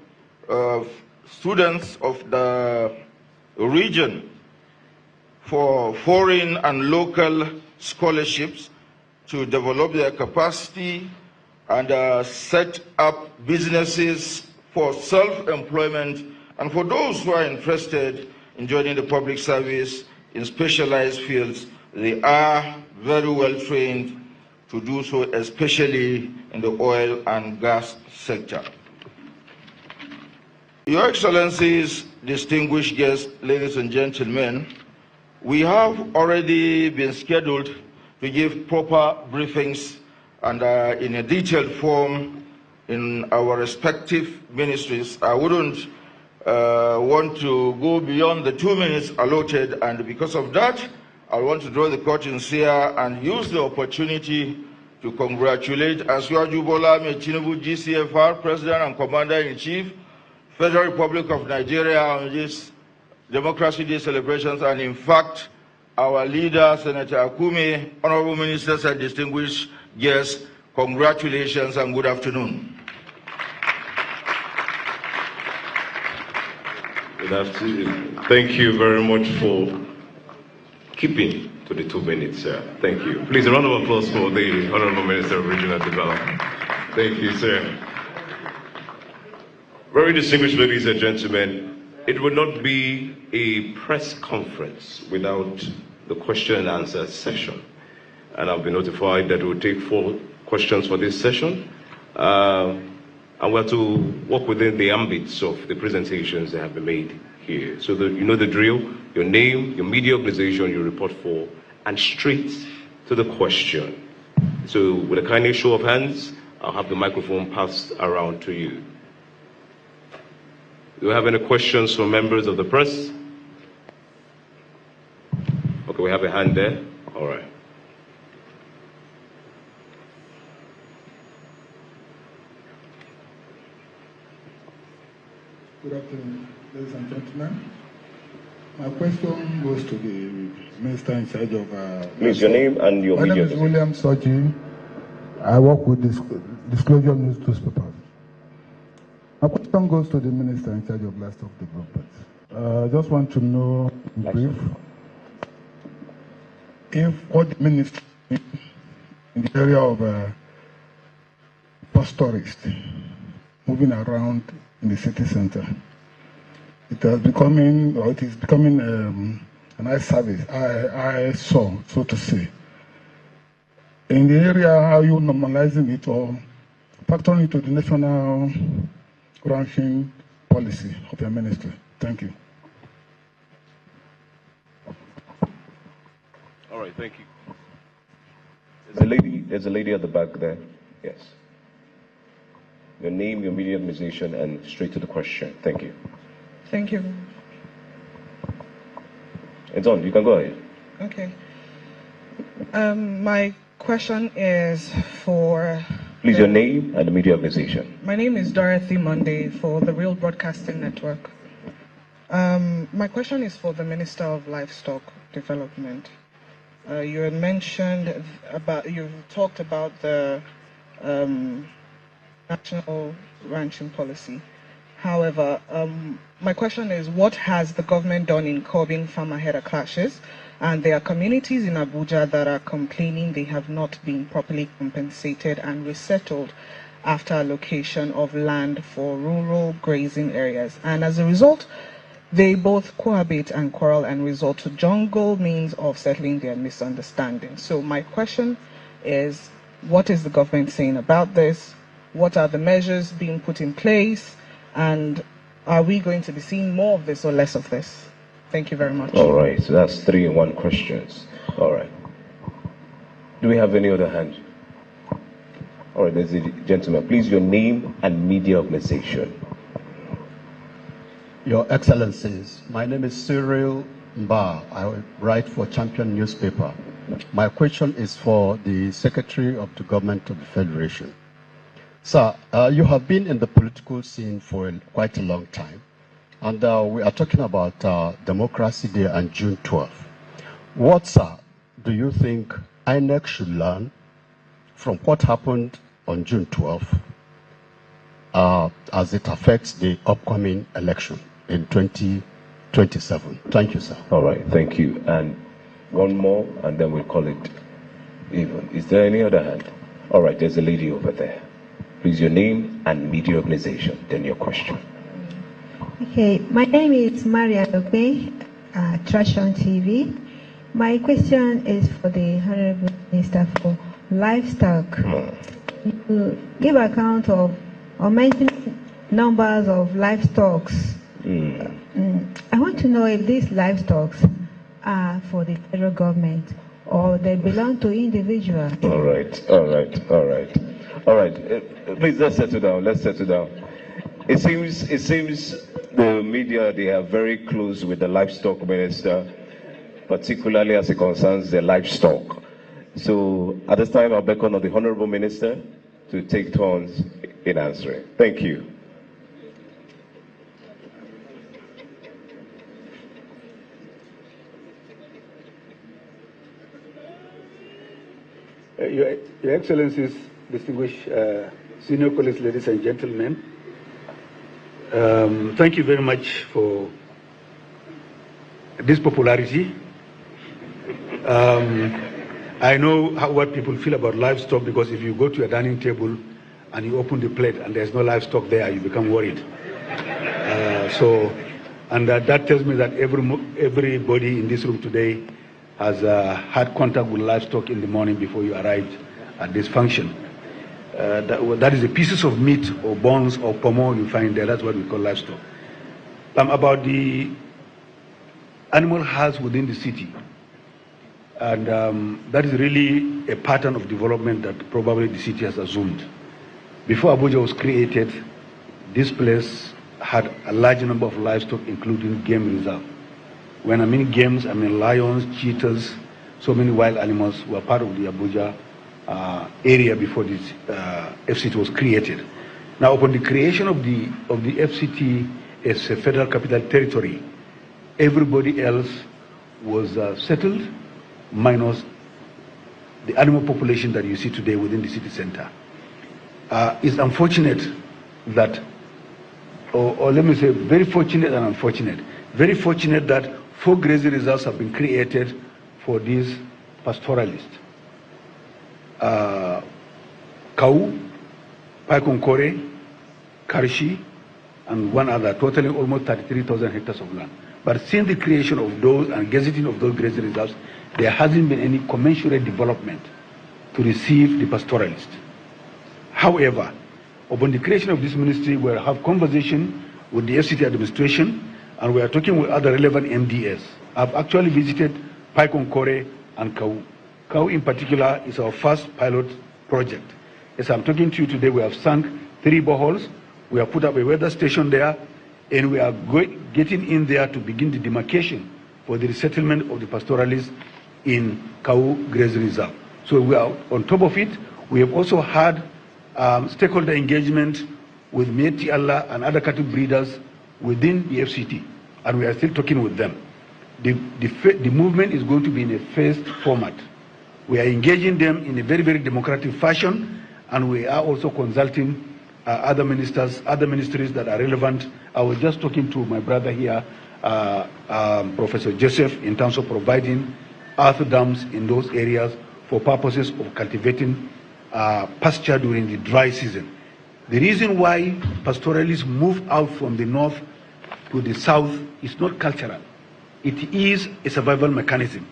students of the region for foreign and local scholarships to develop their capacity and set up businesses for self-employment And for those who are interested in joining the public service in specialized fields, they are very well trained to do so, especially in the oil and gas sector. Your Excellencies, distinguished guests, ladies and gentlemen, we have already been scheduled to give proper briefings and in a detailed form in our respective ministries. I wouldn't want to go beyond the 2 minutes allotted, and because of that, I want to draw the curtains here and use the opportunity to congratulate Asiwaju Bola Ahmed Tinubu, GCFR, President and Commander-in-Chief, Federal Republic of Nigeria, on this Democracy Day celebrations, and in fact, our leader, Senator Akume, honorable ministers and distinguished guests, congratulations and good afternoon. Good afternoon. Thank you very much for keeping to the 2 minutes, sir. Thank you. Please, a round of applause for the Honorable Minister of Regional Development. Thank you, sir. Very distinguished ladies and gentlemen, it would not be a press conference without the question and answer session. And I've been notified that we'll take 4 questions for this session. And we're to work within the ambits of the presentations that have been made here. So that you know the drill, your name, your media organization you report for, and straight to the question. So with a kind show of hands, I'll have the microphone passed around to you. Do we have any questions from members of the press? Okay, we have a hand there. All right. Good afternoon, ladies and gentlemen. My question goes to the minister in charge of... Please, your name and your media. My name is William Soji. I work with Disclosure News newspaper. My question goes to the minister in charge of livestock development. I just want to know in brief if what the ministry in the area of pastoralists moving around in the city center, it is becoming an eye service, I saw, so to say. In the area, how are you normalizing it or factoring it to the national ranching policy of your ministry? Thank you. All right, thank you. There's a lady at the back there. Yes. Your name, your media organization, and straight to the question. Thank you. Thank you. It's on. You can go ahead. Okay. My question is for... Please, your name and the media organization. My name is Dorothy Monday for the Real Broadcasting Network. My question is for the Minister of Livestock Development. You had mentioned you've talked about the national ranching policy. However, my question is, what has the government done in curbing farmer-herder clashes? And there are communities in Abuja that are complaining they have not been properly compensated and resettled after allocation of land for rural grazing areas. And as a result, they both cohabit and quarrel and resort to jungle means of settling their misunderstandings. So my question is, what is the government saying about this? What are the measures being put in place? And are we going to be seeing more of this or less of this? Thank you very much. All right, so that's 3 in 1 questions. All right. Do we have any other hand? All right, there's a gentleman. Please, your name and media organization. Your Excellencies, my name is Cyril Mba. I write for Champion newspaper. My question is for the Secretary of the Government of the Federation. Sir, you have been in the political scene for quite a long time. And we are talking about Democracy Day and June 12th. What, sir, do you think INEC should learn from what happened on June 12th as it affects the upcoming election in 2027? Thank you, sir. All right, thank you. And one more, and then we'll call it even. Is there any other hand? All right, there's a lady over there. Please, your name and media organization, then your question. Okay, my name is Maria Ogbe, Traction TV. My question is for the Honorable Minister for Livestock. You give account of or mention numbers of livestock. I want to know if these livestock are for the federal government or they belong to individuals. All right. Please, let's settle down. It seems the media, they are very close with the livestock minister, particularly as it concerns the livestock. So at this time, I'll beckon on the Honorable Minister to take turns in answering. Thank you. Your Excellencies, distinguished senior colleagues, ladies and gentlemen, thank you very much for this popularity. I know what people feel about livestock, because if you go to a dining table and you open the plate and there's no livestock there, you become worried. That tells me that everybody in this room today has had contact with livestock in the morning before you arrived at this function. That is the pieces of meat or bones or pomo you find there. That's what we call livestock. About the animal health within the city, and that is really a pattern of development that probably the city has assumed. Before Abuja was created, this place had a large number of livestock, including game reserve. When I mean games, I mean lions, cheetahs, so many wild animals were part of the Abuja area before this FCT was created. Now, upon the creation of the FCT as a federal capital territory, everybody else was settled, minus the animal population that you see today within the city center. It's unfortunate that, or let me say, very fortunate and unfortunate. Very fortunate that 4 grazing reserves have been created for these pastoralists. Kau, Paikonkore, Karshi, and one other, totaling almost 33,000 hectares of land. But since the creation of those and gazetting of those grazing reserves, there hasn't been any commensurate development to receive the pastoralists. However, upon the creation of this ministry, we'll have conversation with the FCT administration, and we are talking with other relevant MDS. I've actually visited Paikonkore and Kau. Kau in particular is our first pilot project. As I'm talking to you today, we have sunk 3 boreholes, we have put up a weather station there, and we are getting in there to begin the demarcation for the resettlement of the pastoralists in Kau Grazing Reserve. So we are on top of it. We have also had stakeholder engagement with Métis Allah and other cattle breeders within the FCT, and we are still talking with them. The movement is going to be in a phased format. We are engaging them in a very, very democratic fashion, and we are also consulting other ministers, other ministries that are relevant. I was just talking to my brother here, Professor Joseph, in terms of providing earth dams in those areas for purposes of cultivating pasture during the dry season. The reason why pastoralists move out from the north to the south is not cultural. It is a survival mechanism.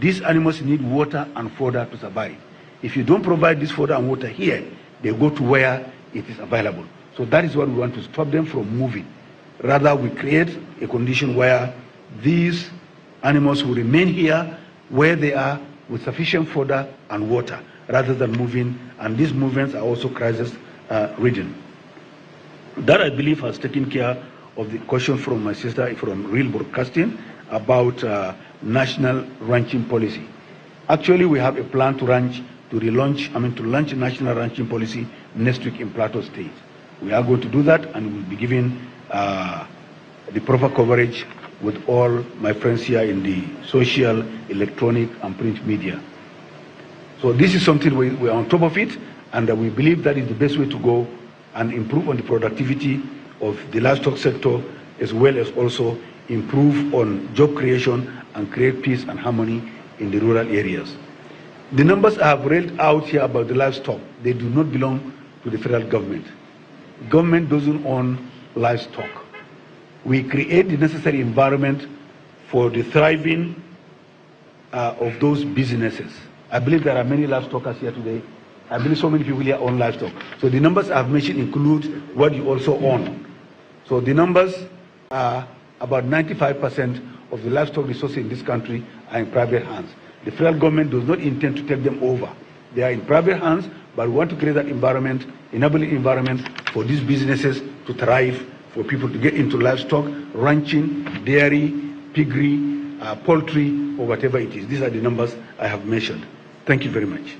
These animals need water and fodder to survive. If you don't provide this fodder and water here, they go to where it is available. So that is what we want to stop them from moving. Rather, we create a condition where these animals will remain here where they are with sufficient fodder and water, rather than moving, and these movements are also crisis-ridden. That, I believe, has taken care of the question from my sister from Real Broadcasting about national ranching policy. Actually, we have a plan to launch a national ranching policy next week in Plateau State. We are going to do that, and we'll be giving the proper coverage with all my friends here in the social, electronic, and print media. So this is something we are on top of it, and we believe that is the best way to go and improve on the productivity of the livestock sector, as well as also improve on job creation and create peace and harmony in the rural areas. The numbers I have read out here about the livestock, they do not belong to the federal government. Government doesn't own livestock. we create the necessary environment for the thriving of those businesses. I believe there are many livestockers here today. I believe so many people here own livestock. So the numbers I've mentioned include what you also own. So the numbers are about 95% of the livestock resources in this country are in private hands. The federal government does not intend to take them over. They are in private hands, but we want to create that environment, enabling environment for these businesses to thrive, for people to get into livestock, ranching, dairy, piggery, poultry, or whatever it is. These are the numbers I have mentioned. Thank you very much.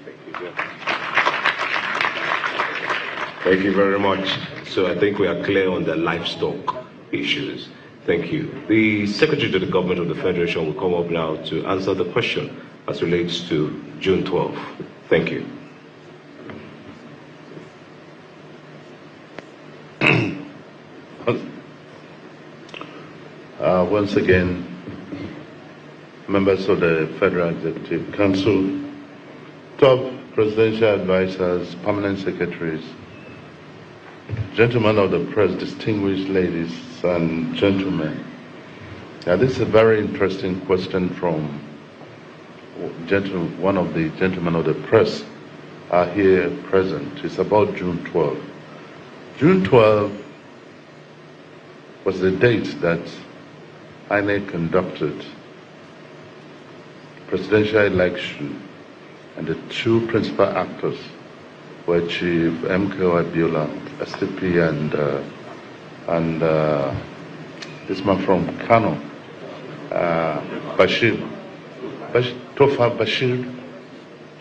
Thank you very much. So I think we are clear on the livestock issues. Thank you. The Secretary to the Government of the Federation will come up now to answer the question as relates to June 12th. Thank you. Once again, members of the Federal Executive Council, top presidential advisors, permanent secretaries, gentlemen of the press, distinguished ladies and gentlemen. Now, this is a very interesting question from one of the gentlemen of the press are here present. It's about June 12. June 12 was the date that INEC conducted presidential election, and the two principal actors were Chief MKO Abiola, STP, and this man from Kano, Tofa Bashir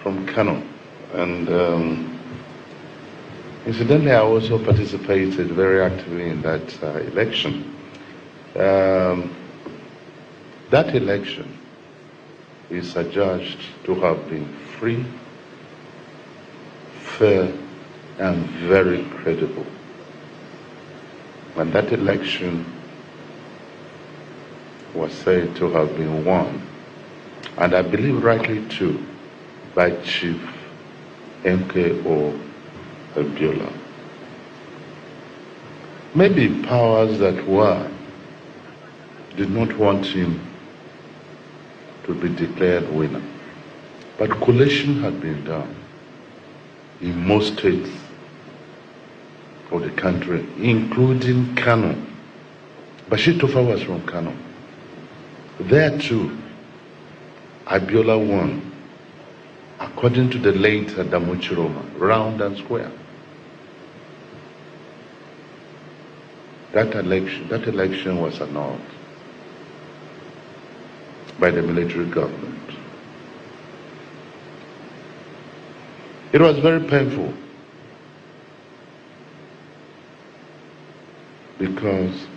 from Kano. And incidentally, I also participated very actively in that election. That election is adjudged to have been free, fair, and very credible. And that election was said to have been won, and I believe rightly too, by Chief MKO Abiola. Maybe powers that were did not want him to be declared winner, but collation had been done in most states of the country, including Kano. Bashir Tofa was from Kano. There too, Abiola won, according to the late Adamu Chiroma, round and square. That election was annulled by the military government. It was very painful because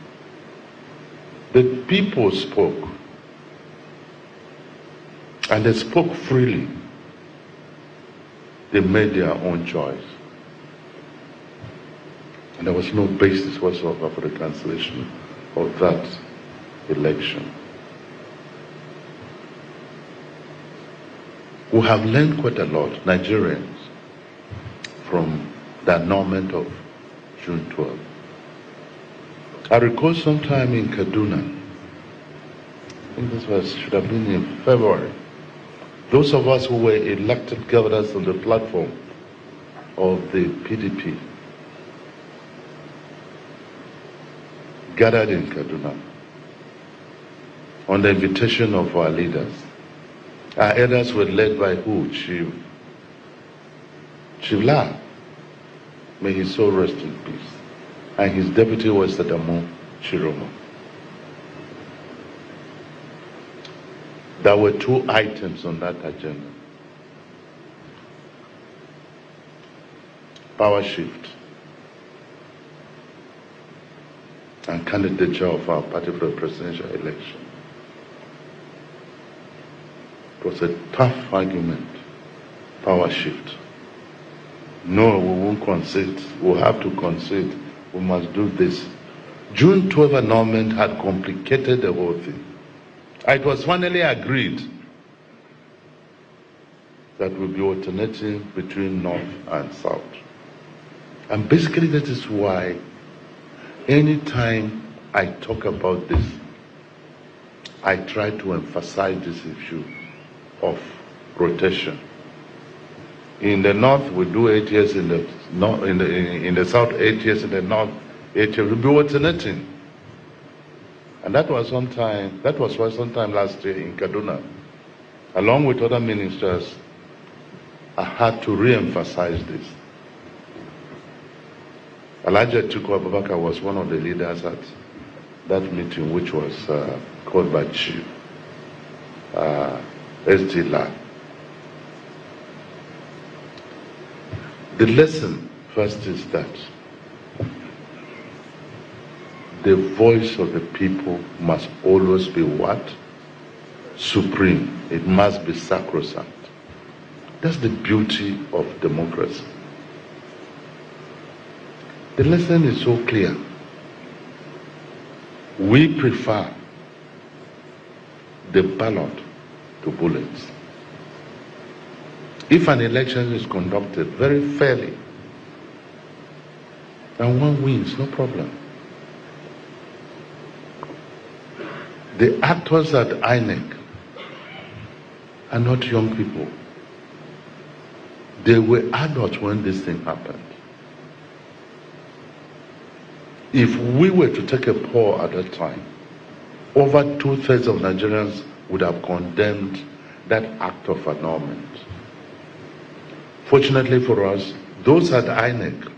the people spoke, and they spoke freely. They made their own choice. And there was no basis whatsoever for the cancellation of that election. We have learned quite a lot, Nigerians, from the annulment of June 12. I recall sometime in Kaduna, I think this should have been in February, those of us who were elected governors on the platform of the PDP gathered in Kaduna on the invitation of our leaders. Our elders were led by who? Chief La. May his soul rest in peace. And his deputy was Adamu Chiroma. There were two items on that agenda. Power shift and candidature of our party for the presidential election. It was a tough argument. Power shift. No, we won't concede. We'll have to concede. We must do this. June 12 annulment had complicated the whole thing. It was finally agreed that we'll be alternating between North and South. And basically that is why anytime I talk about this, I try to emphasize this issue of rotation. In the north, we do 8 years in the north, in the south, 8 years in the north, 8 years. We'll be alternating. And that was why sometime last year in Kaduna, along with other ministers, I had to re-emphasize this. Elijah Tuku Abubakar was one of the leaders at that meeting, which was called by Chief S.D. Lai. The lesson first is that the voice of the people must always be what? Supreme. It must be sacrosanct. That's the beauty of democracy. The lesson is so clear. We prefer the ballot to bullets. If an election is conducted very fairly and one wins, no problem. The actors at INEC are not young people. They were adults when this thing happened. If we were to take a poll at that time, over 2/3 of Nigerians would have condemned that act of annulment. Fortunately for us, those at INEC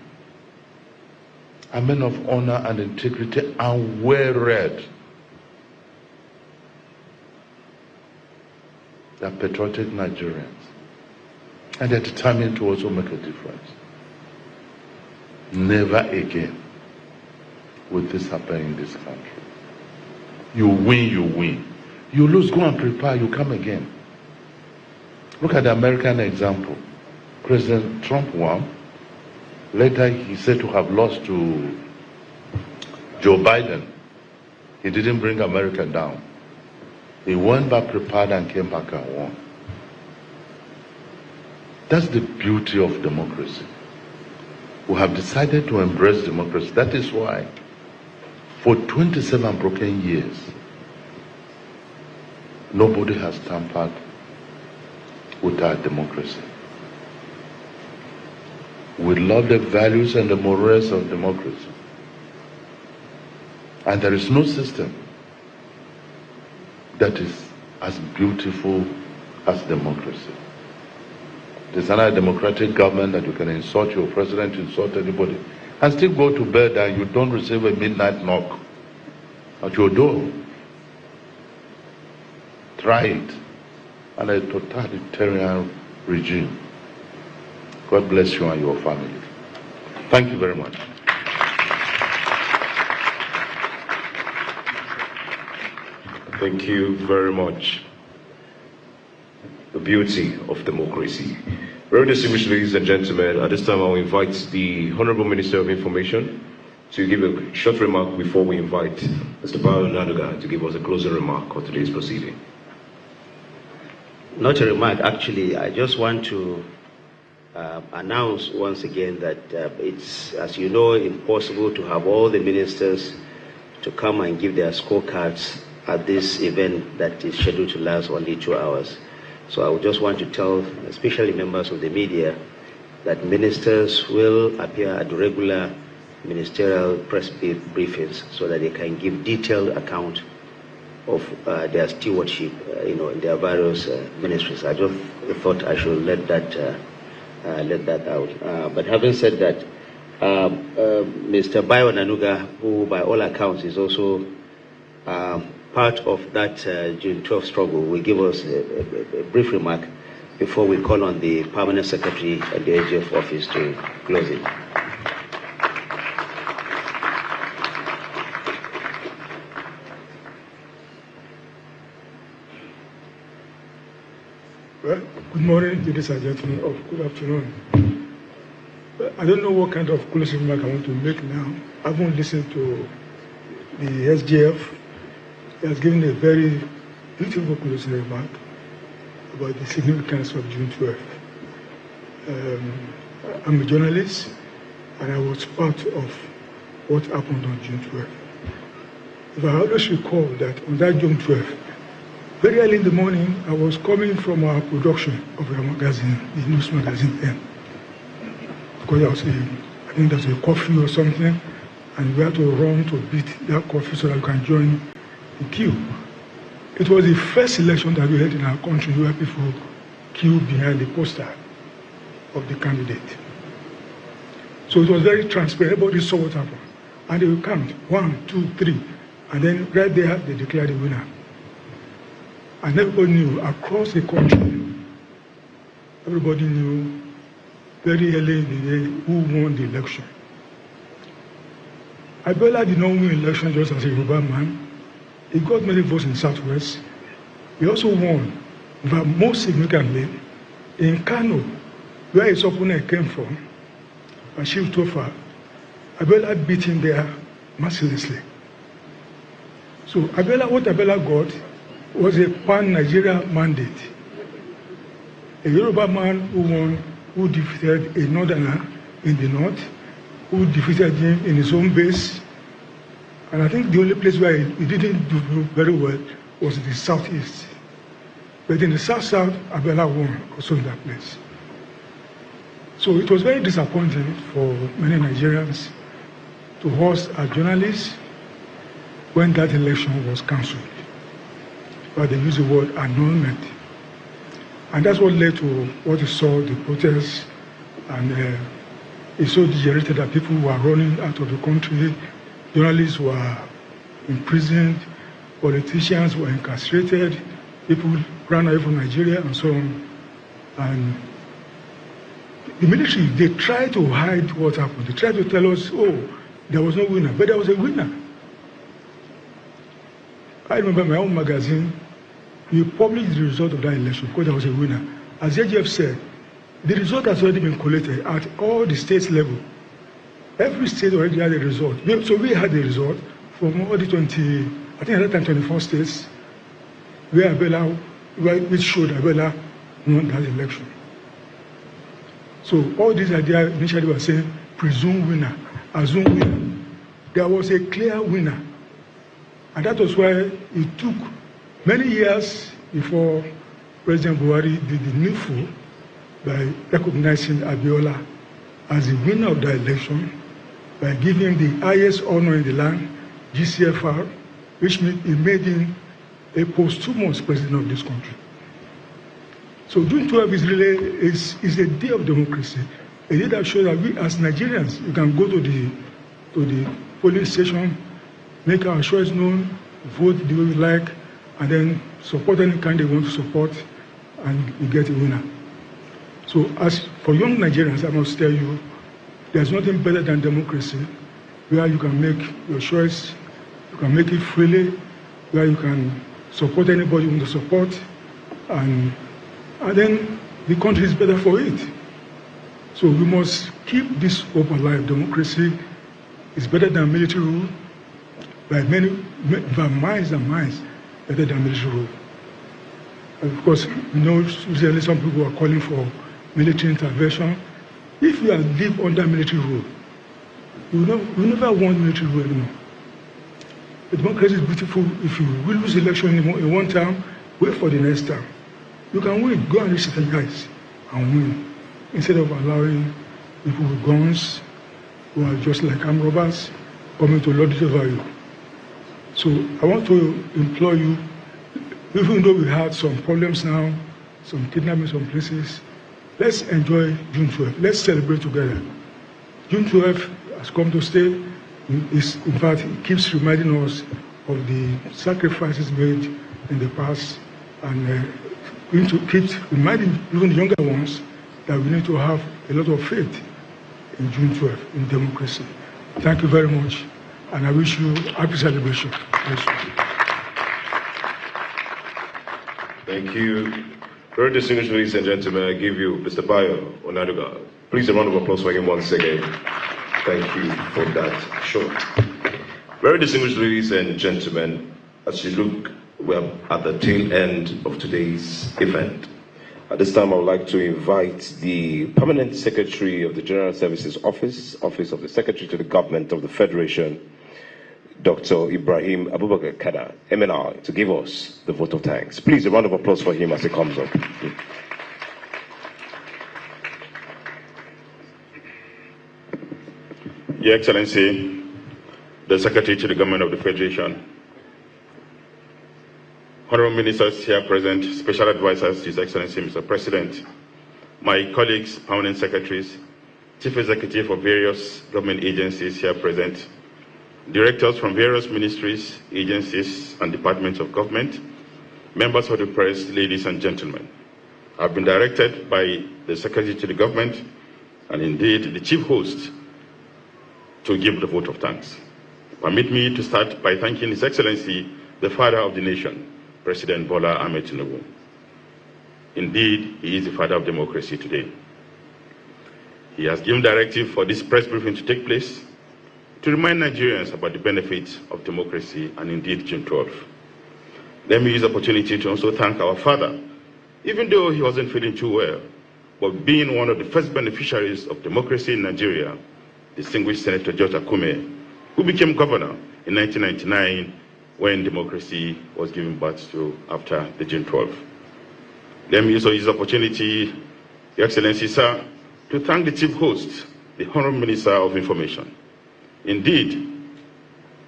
are men of honor and integrity and well-read. They are patriotic Nigerians. And they're determined to also make a difference. Never again will this happen in this country. You win, you win. You lose, go and prepare, you come again. Look at the American example. President Trump won. Later he said to have lost to Joe Biden. He didn't bring America down. He went back prepared and came back and won. That's the beauty of democracy. We have decided to embrace democracy. That is why, for 27 broken years, nobody has tampered with our democracy. We love the values and the morals of democracy. And there is no system that is as beautiful as democracy. There's another democratic government that you can insult your president, insult anybody, and still go to bed and you don't receive a midnight knock at your door. Try it. And a totalitarian regime. God bless you and your family. Thank you very much. Thank you very much. The beauty of democracy. Very distinguished ladies and gentlemen, at this time I will invite the Honorable Minister of Information to give a short remark before we invite Mr. Bayo Naduga to give us a closing remark on today's proceeding. Not a remark, actually. I just want to announce once again that it's, as you know, impossible to have all the ministers to come and give their scorecards at this event that is scheduled to last only 2 hours. So I would just want to tell, especially members of the media, that ministers will appear at regular ministerial press briefings so that they can give detailed account of their stewardship, in their various ministries. I just thought I should let that out. But having said that, Mr. Bayo Naduga, who by all accounts is also part of that June 12 struggle, will give us a brief remark before we call on the Permanent Secretary at the AGF office to close it. Well, good morning, ladies and gentlemen, or good afternoon. I don't know what kind of closing remark I want to make now. I haven't listened to the SGF. He has given a very beautiful closing remark about the significance of June 12th. I'm a journalist, and I was part of what happened on June 12th. If I always recall that on that June 12th, very early in the morning, I was coming from our production of our magazine, the news magazine then. Because I think there was a coffee or something, and we had to run to beat that coffee so that we can join the queue. It was the first election that we had in our country where people queued behind the poster of the candidate. So it was very transparent. Everybody saw what happened. And they would count 1, 2, 3. And then right there, they declared the winner. And everybody knew across the country, everybody knew very early in the day who won the election. Abiola did not win the election just as a Yoruba man. He got many votes in the Southwest. He also won, but most significantly, in Kano, where his opponent came from, Bashir Tofa, Abiola beat him there mercilessly. So what Abiola got was a pan-Nigeria mandate. A Yoruba man who won, who defeated a northerner in the north, who defeated him in his own base. And I think the only place where he didn't do very well was the southeast. But in the south-south, Abiola won also in that place. So it was very disappointing for many Nigerians to host as journalists when that election was cancelled. But they used the word annulment. And that's what led to what you saw, the protests, and it's so degenerated that people were running out of the country, journalists were imprisoned, politicians were incarcerated, people ran away from Nigeria and so on. And the military, they tried to hide what happened. They tried to tell us, oh, there was no winner, but there was a winner. I remember my own magazine, we published the result of that election because there was a winner. As AGF said, the result has already been collated at all the states level. Every state already had a result. So we had the result from all the 20, I think at that time 24 states, where Abiola, which showed Abiola won that election. So all these ideas initially were saying, presumed winner, assumed winner. There was a clear winner. And that was why it took many years before President Buhari did the needful by recognizing Abiola as the winner of the election, by giving him the highest honor in the land, GCFR, which means it made him a posthumous president of this country. So June 12 is really is a day of democracy, a day that shows that we as Nigerians, we can go to the polling station, make our choice known, vote the way we like, and then support any candidate we want to support, and we get a winner. So as for young Nigerians, I must tell you, there's nothing better than democracy, where you can make your choice, you can make it freely, where you can support anybody you want to support, and then the country is better for it. So we must keep this hope alive. Democracy is better than military rule, by miles and miles better than military rule. And of course, you know, usually some people are calling for military intervention. If you live under military rule, you never want military rule anymore. The democracy is beautiful. If you will lose election in one term, wait for the next term. You can win. Go and re-strategize and win, instead of allowing people with guns who are just like armed robbers coming to lord it over you. So I want to implore you, even though we had some problems now, some kidnapping, some places, let's enjoy June 12. Let's celebrate together. June 12 has come to stay. In fact, it keeps reminding us of the sacrifices made in the past, and we need to keep reminding even the younger ones that we need to have a lot of faith in June 12, in democracy. Thank you very much, and I wish you a happy celebration. Thank you. Very distinguished ladies and gentlemen, I give you Mr. Bayo Onaduga. Please a round of applause for him once again. Thank you for that. Sure. Very distinguished ladies and gentlemen, as you look, we're at the tail end of today's event. At this time, I would like to invite the Permanent Secretary of the General Services Office of the Secretary to the Government of the Federation, Dr. Ibrahim Abubakar Kada, MNI, to give us the vote of thanks. Please, a round of applause for him as he comes up. Your Excellency, the Secretary to the Government of the Federation, Honorable Ministers here present, Special Advisors, His Excellency Mr. President, my colleagues, Permanent Secretaries, Chief Executive of various government agencies here present, Directors from various ministries, agencies, and departments of government, members of the press, ladies and gentlemen. I've been directed by the Secretary to the Government, and indeed the Chief Host, to give the vote of thanks. Permit me to start by thanking His Excellency, the Father of the Nation, President Bola Ahmed Tinubu. Indeed, he is the father of democracy today. He has given directive for this press briefing to take place to remind Nigerians about the benefits of democracy and indeed June 12. Let me use the opportunity to also thank our father, even though he wasn't feeling too well, but being one of the first beneficiaries of democracy in Nigeria, distinguished Senator George Akume, who became governor in 1999 when democracy was given birth to after the June 12. Let me also use the opportunity, Your Excellency, sir, to thank the Chief Host, the Honorable Minister of Information. Indeed,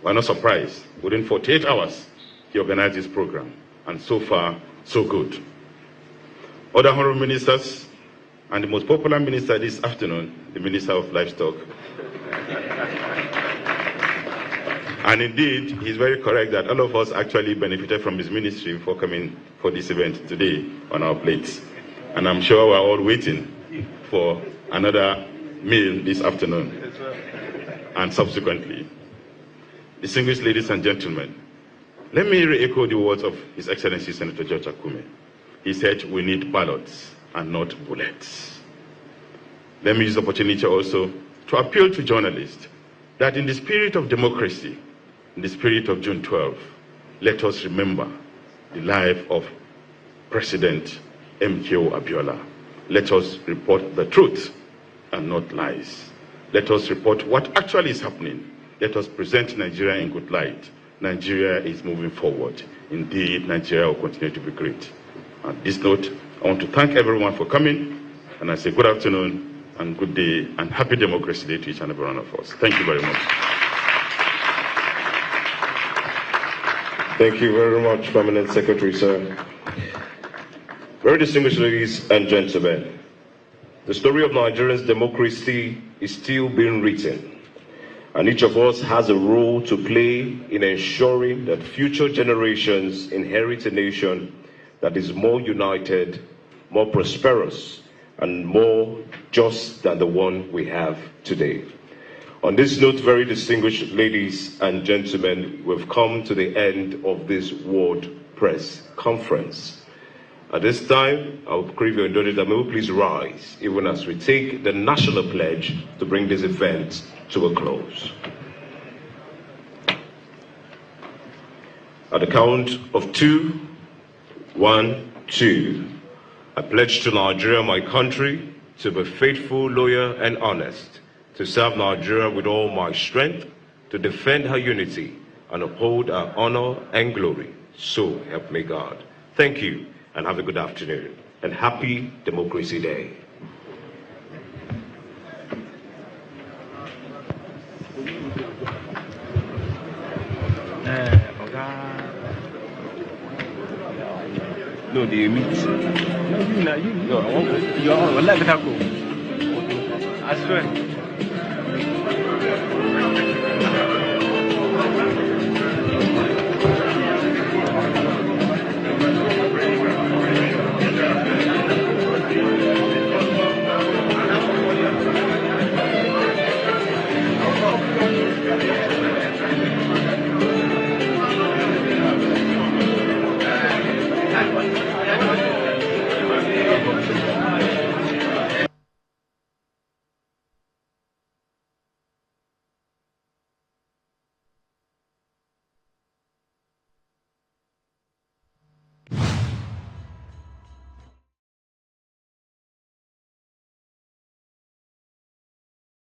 we're not surprised. Within 48 hours, he organized this program, and so far, so good. Other Honorable Ministers, and the most popular minister this afternoon, the Minister of Livestock. And indeed, he's very correct that all of us actually benefited from his ministry before coming for this event today on our plates. And I'm sure we're all waiting for another meal this afternoon and subsequently. Distinguished ladies and gentlemen, let me re-echo the words of His Excellency Senator George Akume. He said, we need ballots and not bullets. Let me use the opportunity also to appeal to journalists that in the spirit of democracy, in the spirit of June 12, let us remember the life of President M.K.O. Abiola. Let us report the truth and not lies. Let us report what actually is happening. Let us present Nigeria in good light. Nigeria is moving forward. Indeed, Nigeria will continue to be great. On this note, I want to thank everyone for coming, and I say good afternoon and good day and happy Democracy Day to each and every one of us. Thank you very much. Thank you very much, Permanent Secretary, sir. Very distinguished ladies and gentlemen, the story of Nigeria's democracy is still being written, and each of us has a role to play in ensuring that future generations inherit a nation that is more united, more prosperous, and more just than the one we have today. On this note, very distinguished ladies and gentlemen, we've come to the end of this World Press Conference. At this time, I would crave your indulgence that may we please rise, even as we take the national pledge to bring this event to a close. At the count of 2, 1, 2, I pledge to Nigeria, my country, to be faithful, loyal, and honest, to serve Nigeria with all my strength, to defend her unity, and uphold her honor and glory. So help me God. Thank you, and have a good afternoon, and happy Democracy Day. No, they meet. No, I want to. You're on. I swear.